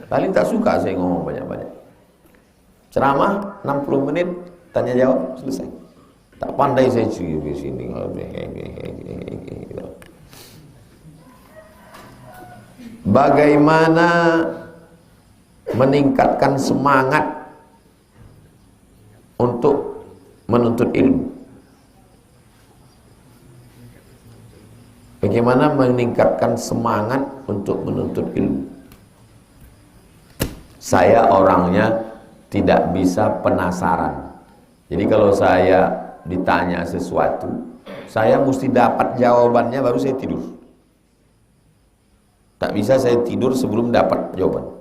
Paling tak suka saya ngomong banyak-banyak. Ceramah 60 menit, tanya jawab, selesai. Tak pandai saya cerita di sini. Bagaimana meningkatkan semangat untuk menuntut ilmu? Bagaimana meningkatkan semangat untuk menuntut ilmu? Saya orangnya tidak bisa penasaran. Jadi kalau saya ditanya sesuatu, saya mesti dapat jawabannya baru saya tidur. Tak bisa saya tidur sebelum dapat jawaban.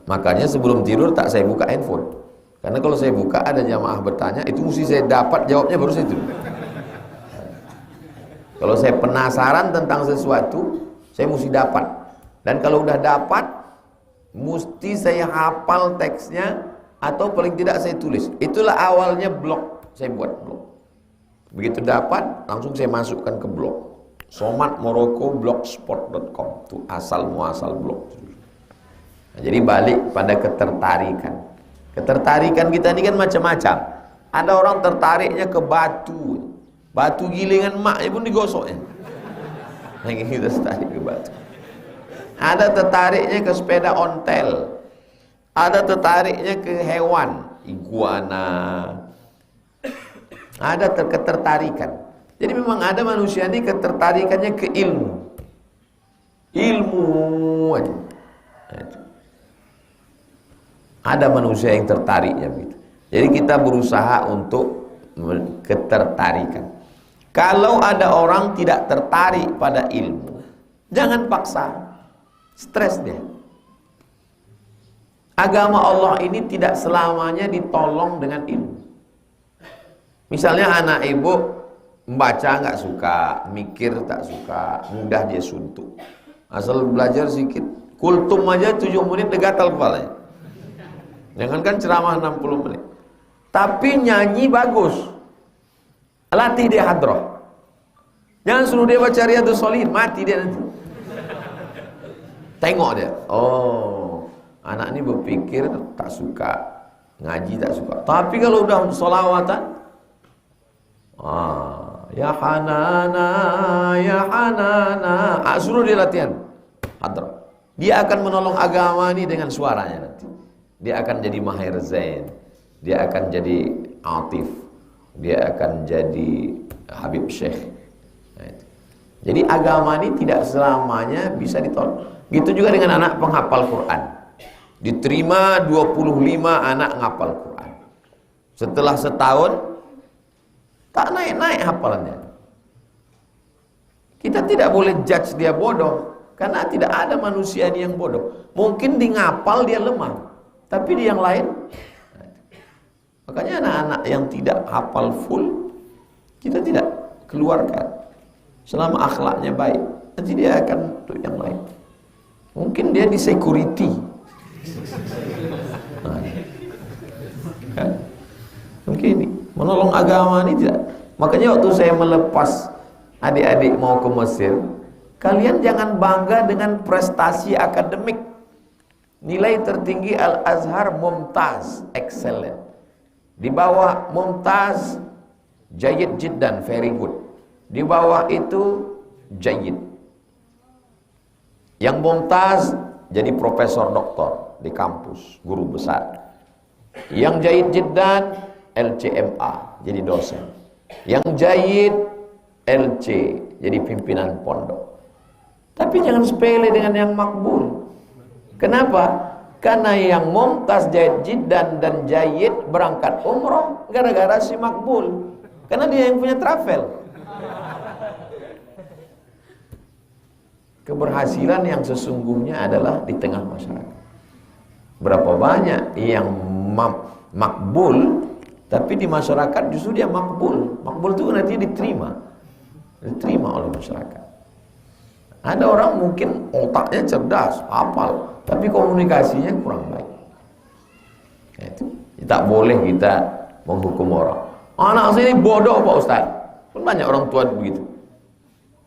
Makanya sebelum tidur tak saya buka handphone. Karena kalau saya buka ada jamaah bertanya, itu mesti saya dapat jawabnya baru saya tidur. Kalau saya penasaran tentang sesuatu, saya mesti dapat. Dan kalau udah dapat, mesti saya hafal teksnya, atau paling tidak saya tulis. Itulah awalnya blog. Saya buat blog. Begitu dapat, langsung saya masukkan ke blog. somatmorocco.blogspot.com. Itu asal muasal blog. Nah, jadi balik pada ketertarikan. Ketertarikan kita ini kan macam-macam. Ada orang tertariknya ke batu. Batu gilingan maknya pun digosoknya. Nah, kita tertarik ke batu. Ada tertariknya ke sepeda ontel. Ada tertariknya ke hewan, iguana. Ada ketertarikan. Jadi memang ada manusia ini ketertarikannya ke ilmu. Ilmu aja. Ada manusia yang tertariknya begitu. Jadi kita berusaha untuk ketertarikan. Kalau ada orang tidak tertarik pada ilmu, jangan paksa. Stres dia. Agama Allah ini tidak selamanya ditolong dengan ilmu. Misalnya anak ibu membaca nggak suka, mikir tak suka, mudah dia suntuk. Asal belajar sedikit, kultum aja 7 menit gatal kepalanya. Jangankan ceramah 60 menit. Tapi nyanyi bagus. Latih dia hadroh. Jangan suruh dia baca Riyadhus Shalihin, mati dia nanti. Tengok dia. Oh, anak ini berpikir tak suka, ngaji tak suka. Tapi kalau udah sholawatan, ya Hanana, ya Hanana, suruh dia latihan hadroh. Dia akan menolong agama ini dengan suaranya nanti. Dia akan jadi Maher Zain, dia akan jadi Atif, dia akan jadi Habib Syekh. Nah, jadi agama ini tidak selamanya bisa ditolong. Gitu juga dengan anak penghafal Quran. Diterima 25 anak menghafal Quran. Setelah setahun tak naik-naik hafalannya. Kita tidak boleh judge dia bodoh, karena tidak ada manusia ini yang bodoh. Mungkin di ngapal dia lemah, tapi di yang lain. Makanya anak-anak yang tidak hafal full kita tidak keluarkan selama akhlaknya baik, nanti dia akan untuk yang lain. Mungkin dia di security. Kan? Mungkin ini menolong agama ini tidak. Makanya waktu saya melepas adik-adik mau ke Mesir, kalian jangan bangga dengan prestasi akademik. Nilai tertinggi Al-Azhar Mumtaz, excellent. Di bawah Mumtaz, Jayyid Jiddan, very good. Di bawah itu Jayyid. Yang Mumtaz jadi profesor doktor di kampus, guru besar. Yang Jayyid Jiddan LCMA, jadi dosen. Yang Jayyid LC, jadi pimpinan pondok. Tapi jangan sepele dengan yang makbul. Kenapa? Karena yang Mumtaz, Jayyid Jiddan dan Jayyid berangkat umroh gara-gara si makbul. Karena dia yang punya travel. Keberhasilan yang sesungguhnya adalah di tengah masyarakat. Berapa banyak yang makbul, tapi di masyarakat justru dia makbul. Makbul itu nanti diterima oleh masyarakat. Ada orang mungkin otaknya cerdas, hafal, tapi komunikasinya kurang baik. Itu. Tak boleh kita menghukum orang. Anak saya ini bodoh Pak Ustaz. Pun banyak orang tua begitu.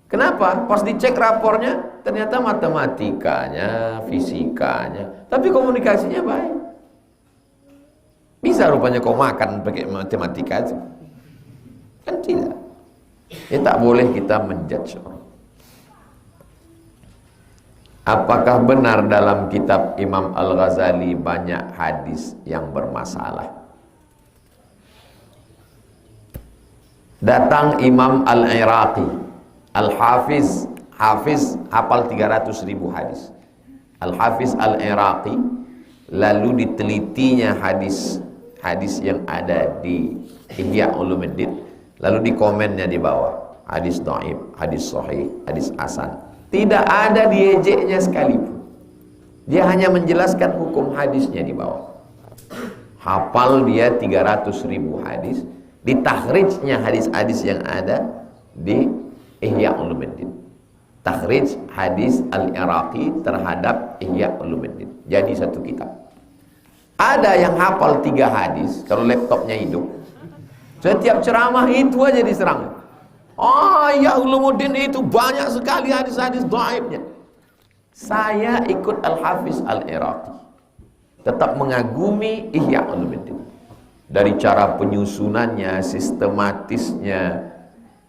Kenapa? Pas dicek rapornya, ternyata matematikanya, fisikanya, tapi komunikasinya baik. Bisa rupanya kau makan pakai matematika itu? Kan tidak. Ya tak boleh kita menjudge orang. Apakah benar dalam kitab Imam Al-Ghazali banyak hadis yang bermasalah? Datang Imam Al-Iraqi, Al-Hafiz, hafal 300.000 hadis. Al-Hafiz Al-Iraqi, lalu ditelitinya hadis yang ada di Ihya Ulumuddin, lalu di komennya di bawah, hadis dhaif, hadis sahih, hadis hasan. Tidak ada diejeknya sekalipun. Dia hanya menjelaskan hukum hadisnya di bawah. Hafal dia 300.000 hadis, ditakhrijnya hadis-hadis yang ada di Ihya Ulumuddin. Takhrij hadis Al-Iraqi terhadap Ihya Ulumuddin. Jadi satu kitab. Ada yang hafal 3 hadis, kalau laptopnya hidup. Setiap ceramah itu aja diserang. Oh, Ihya Ulumuddin itu banyak sekali hadis-hadis dhaifnya. Saya ikut Al-Hafiz Al-Iraqi. Tetap mengagumi Ihya Ulumuddin. Dari cara penyusunannya, sistematisnya.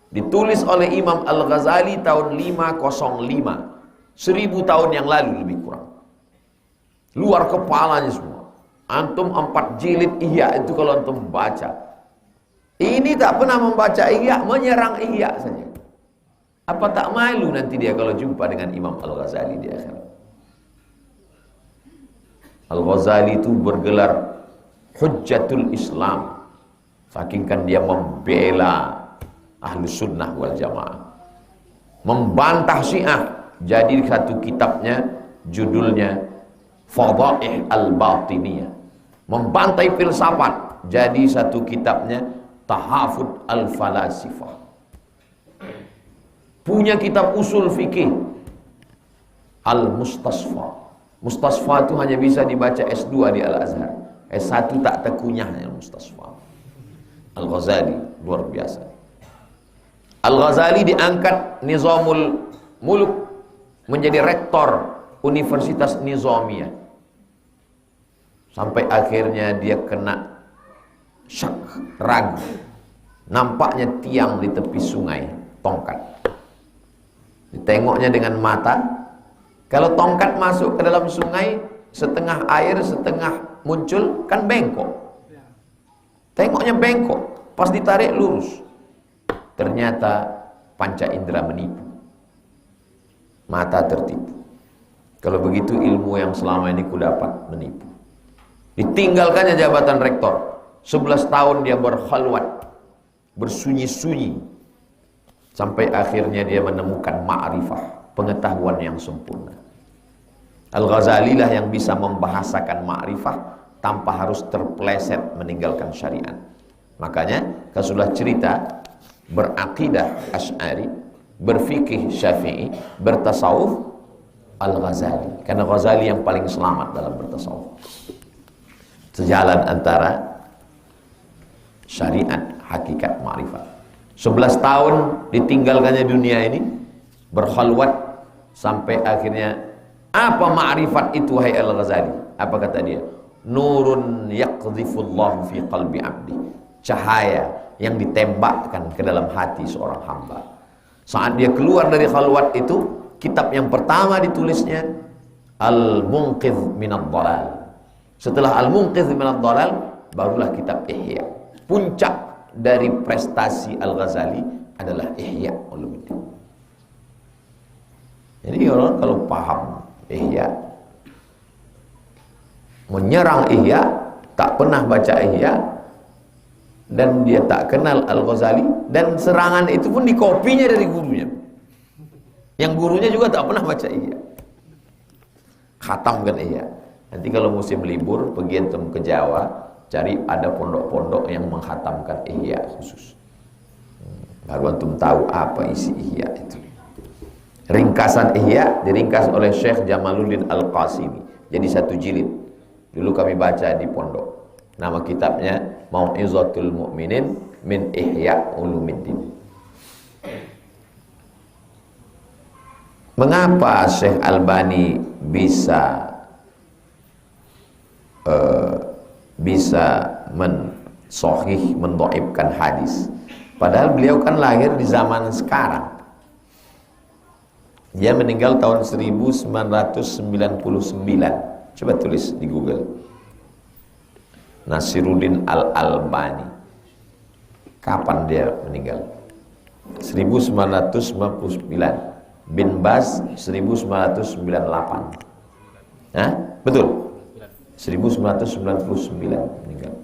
Ditulis oleh Imam Al-Ghazali tahun 505. 1000 tahun yang lalu lebih kurang. Luar kepalanya semua. Antum 4 jilid Ihya itu kalau antum baca. Ini tak pernah membaca Ihya, menyerang Ihya saja. Apa tak malu nanti dia kalau jumpa dengan Imam Al-Ghazali di akhirat? Al-Ghazali itu bergelar Hujjatul Islam. Saking kan dia membela Ahlus Sunnah wal Jamaah, membantah Syiah. Jadi satu kitabnya judulnya Fadhaih Al-Batiniyah, membantai filsafat. Jadi satu kitabnya Tahafud Al-Falasifah. Punya kitab usul fikih Al-Mustasfa. Mustasfa itu hanya bisa dibaca S2 di Al-Azhar. S1 tak tekunyah Al-Mustasfa. Al-Ghazali luar biasa. Al-Ghazali diangkat Nizamul Muluk menjadi rektor Universitas Nizamiyah. Sampai akhirnya dia kena syak, ragu. Nampaknya tiang di tepi sungai, tongkat. Ditengoknya dengan mata. Kalau tongkat masuk ke dalam sungai, setengah air, setengah muncul, kan bengkok. Tengoknya bengkok, pas ditarik lurus. Ternyata panca indera menipu. Mata tertipu. Kalau begitu ilmu yang selama ini ku dapat menipu. Ditinggalkannya jabatan rektor. 11 tahun dia berkhalwat, bersunyi-sunyi, sampai akhirnya dia menemukan ma'rifah, pengetahuan yang sempurna. Al-Ghazali lah yang bisa membahasakan ma'rifah tanpa harus terpeleset meninggalkan syariat. Makanya kasulah cerita berakidah Asy'ari, berfikih Syafi'i, bertasawuf, Al-Ghazali. Karena Ghazali yang paling selamat dalam bertasawuf. Sejalan antara syariat, hakikat, ma'rifat. 11 tahun ditinggalkannya dunia ini, berkhalwat sampai akhirnya, apa ma'rifat itu hai Al-Ghazali? Apa kata dia? Nurun yaqdhifullahu fi qalbi abdi. Cahaya yang ditembakkan ke dalam hati seorang hamba. Saat dia keluar dari khalwat itu, kitab yang pertama ditulisnya Al-Munqidh minad Dhalal. Setelah Al-Munqidh minad Dhalal, barulah kitab Ihya. Puncak dari prestasi Al-Ghazali adalah Ihya Ulumuddin. Jadi orang kalau paham Ihya, menyerang Ihya, tak pernah baca Ihya, dan dia tak kenal Al-Ghazali, dan serangan itu pun dikopinya dari gurunya, yang gurunya juga tak pernah baca Ihya, khatamkan Ihya. Nanti kalau musim libur pergi antum ke Jawa, cari ada pondok-pondok yang menghatamkan Ihya khusus, baru antum tahu apa isi Ihya itu. Ringkasan Ihya diringkas oleh Syekh Jamaluddin Al-Qasimi jadi 1 jilid. Dulu kami baca di pondok. Nama kitabnya Mau'izatul Mu'minin min Ihya Ulumuddin. Mengapa Syekh Albani bisa mendhaifkan hadis? Padahal beliau kan lahir di zaman sekarang. Dia meninggal tahun 1999. Coba tulis di Google. Nasiruddin Al-Albani. Kapan dia meninggal? 1999. Bin Baz 1998. Hah? Betul? 1999 meninggal.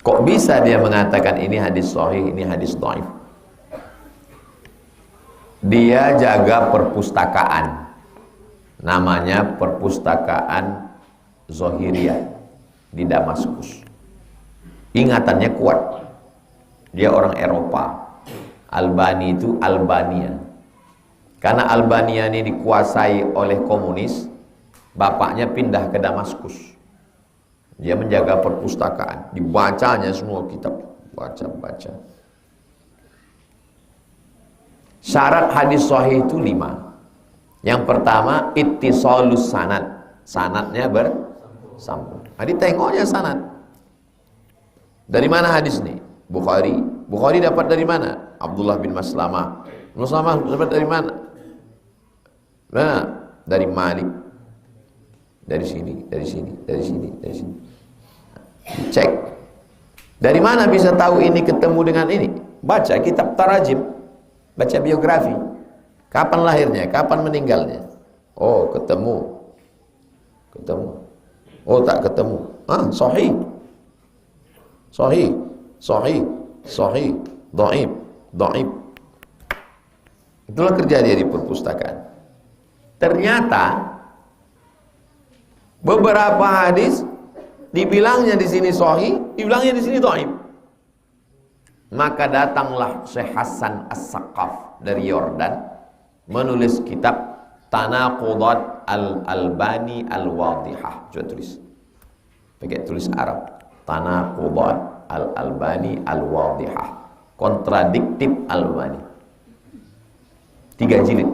Kok bisa dia mengatakan ini hadis sahih, ini hadis dhaif? Dia jaga perpustakaan. Namanya Perpustakaan Zohiriyah di Damaskus. Ingatannya kuat. Dia orang Eropa. Albani itu Albania. Karena Albania ini dikuasai oleh komunis, bapaknya pindah ke Damaskus. Dia menjaga perpustakaan, dibacanya semua kitab, baca. Syarat hadis sahih itu 5. Yang pertama, ittisalus sanad. Sanadnya bersambung. Jadi tengoknya sanad. Dari mana hadis ini? Bukhari. Bukhari dapat dari mana? Abdullah bin Maslamah. Maslamah dapat dari mana? Nah, dari Malik. Dari sini. Cek. Dari mana bisa tahu ini ketemu dengan ini? Baca kitab tarajim. Baca biografi. Kapan lahirnya? Kapan meninggalnya? Oh, ketemu. Oh, tak ketemu. Sahih. Dhaif. Itulah kerja dia di perpustakaan. Ternyata beberapa hadis dibilangnya di sini sahih, dibilangnya di sini dhaif. Maka datanglah Syekh Hasan As-Saqaf dari Yordan menulis kitab Tanaqudat Al-Albani Al-Wadihah. Coba tulis. Pakai tulis Arab. Tanaqudat Al-Albani Al-Wadihah. Kontradiktif Albani. 3 jilid.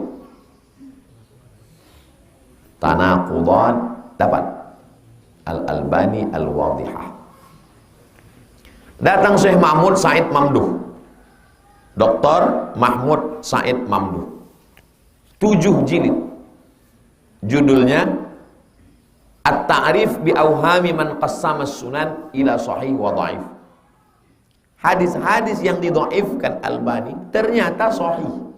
Tanaqudat dapat Al-Albani Al-Wadihah. Datang Syekh Mahmud Said Mamduh, Dr. Mahmud Said Mamduh, 7 jilid. Judulnya At-Ta'rif bi Awhami man qassama sunan ila sahih wa dhaif. Hadis-hadis yang didhaifkan Albani ternyata sahih.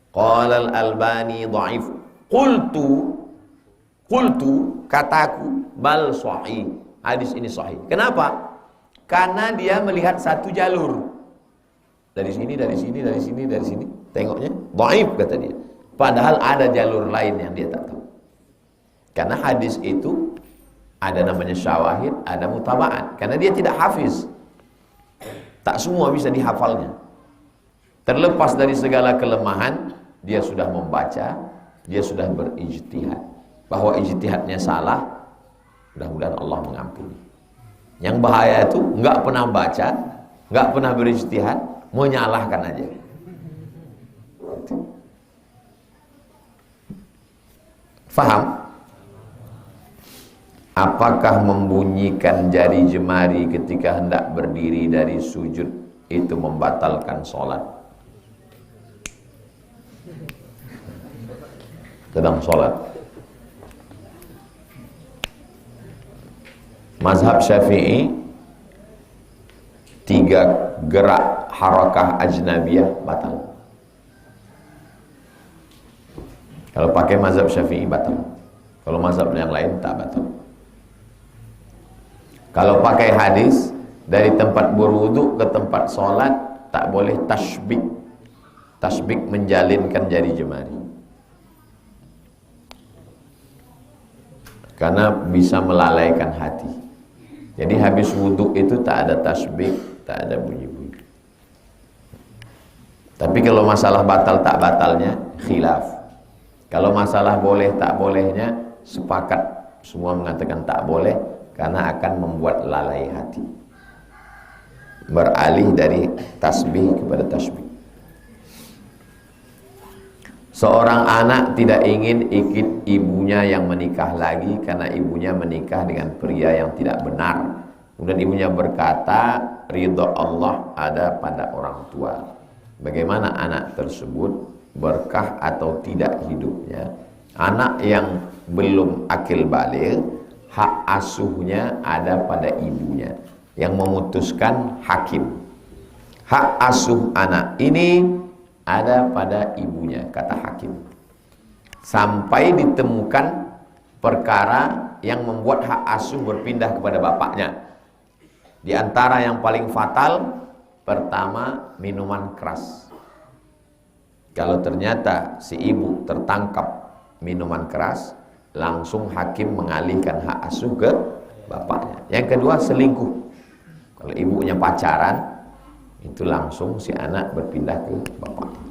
Qala Al-Albani dhaif. Qultu kataku bal sahih. Hadis ini sahih. Kenapa? Karena dia melihat satu jalur. Dari sini. Tengoknya dhaif kata dia. Padahal ada jalur lain yang dia tak tahu. Karena hadis itu ada namanya syawahid, ada mutaba'at. Karena dia tidak hafiz. Tak semua bisa dihafalnya. Terlepas dari segala kelemahan, dia sudah membaca, dia sudah berijtihad. Bahwa ijtihadnya salah, mudah-mudahan Allah mengampuni. Yang bahaya itu nggak pernah baca, nggak pernah berijtihad, menyalahkan aja. Faham? Apakah membunyikan jari jemari ketika hendak berdiri dari sujud itu membatalkan sholat? Sedang sholat. Mazhab Syafi'i, 3 gerak harakah ajnabiyah batal. Kalau pakai mazhab Syafi'i batal. Kalau mazhab yang lain tak batal. Kalau pakai hadis dari tempat berwudu ke tempat sholat tak boleh tasbik. Tasbik menjalinkan jari jemari. Karena bisa melalaikan hati. Jadi habis wudu itu tak ada tasbih, tak ada bunyi-bunyi. Tapi kalau masalah batal tak batalnya khilaf. Kalau masalah boleh tak bolehnya sepakat semua mengatakan tak boleh karena akan membuat lalai hati. Beralih dari tasbih kepada tasbih. Seorang anak tidak ingin ikut ibunya yang menikah lagi karena ibunya menikah dengan pria yang tidak benar. Kemudian ibunya berkata, ridha Allah ada pada orang tua. Bagaimana anak tersebut berkah atau tidak hidupnya? Anak yang belum akil baligh, hak asuhnya ada pada ibunya. Yang memutuskan hakim. Hak asuh anak ini ada pada ibunya, kata hakim. Sampai ditemukan perkara yang membuat hak asuh berpindah kepada bapaknya. Di antara yang paling fatal, pertama minuman keras. Kalau ternyata si ibu tertangkap minuman keras, langsung hakim mengalihkan hak asuh ke bapaknya. Yang kedua, selingkuh. Kalau ibunya pacaran, itu langsung si anak berpindah ke bapaknya.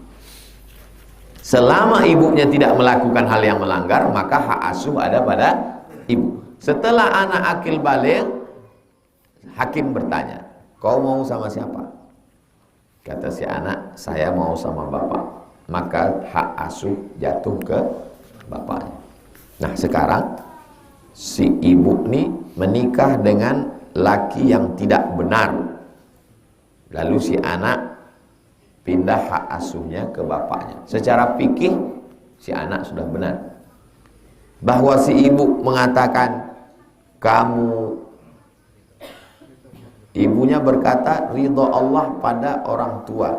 Selama ibunya tidak melakukan hal yang melanggar, maka hak asuh ada pada ibu. Setelah anak akil baligh, hakim bertanya, kau mau sama siapa? Kata si anak, saya mau sama bapak. Maka hak asuh jatuh ke bapaknya. Nah sekarang si ibu nih menikah dengan laki yang tidak benar. Lalu si anak pindah hak asuhnya ke bapaknya. Secara fikih si anak sudah benar. Bahwa si ibu mengatakan kamu, ibunya berkata ridha Allah pada orang tua.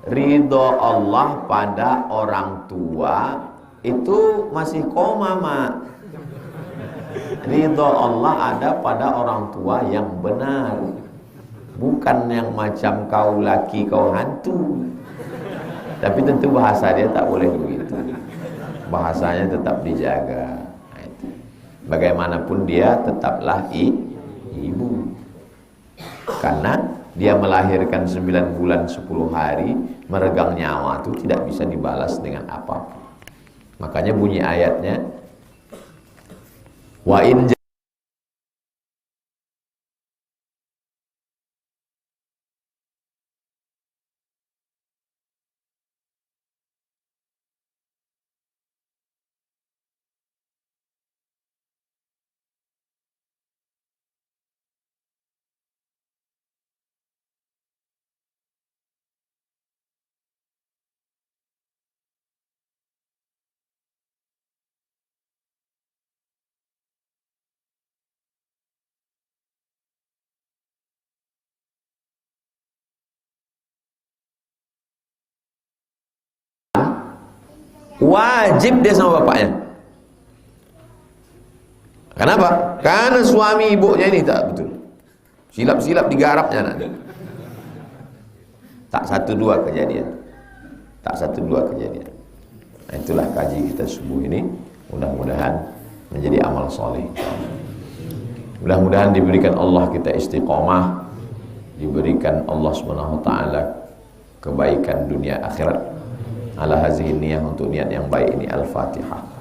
Ridha Allah pada orang tua itu masih koma, Mak. Ridha Allah ada pada orang tua yang benar. Bukan yang macam kau laki, kau hantu. Tapi tentu bahasa dia tak boleh begitu. Bahasanya tetap dijaga. Bagaimanapun dia tetaplah ibu. Karena dia melahirkan 9 bulan 10 hari, meregang nyawa itu tidak bisa dibalas dengan apapun. Makanya bunyi ayatnya, wa in wajib dia sama bapaknya. Kenapa? Karena suami ibunya ini tak betul. Silap-silap digarapnya nanti. Tak 1-2 kejadian. Tak 1-2 kejadian. Nah, itulah kaji kita subuh ini. Mudah-mudahan menjadi amal soleh. Mudah-mudahan diberikan Allah kita istiqomah, diberikan Allah SWT kebaikan dunia akhirat, ala hazihi niyah, untuk niat yang baik ini. Al-Fatihah.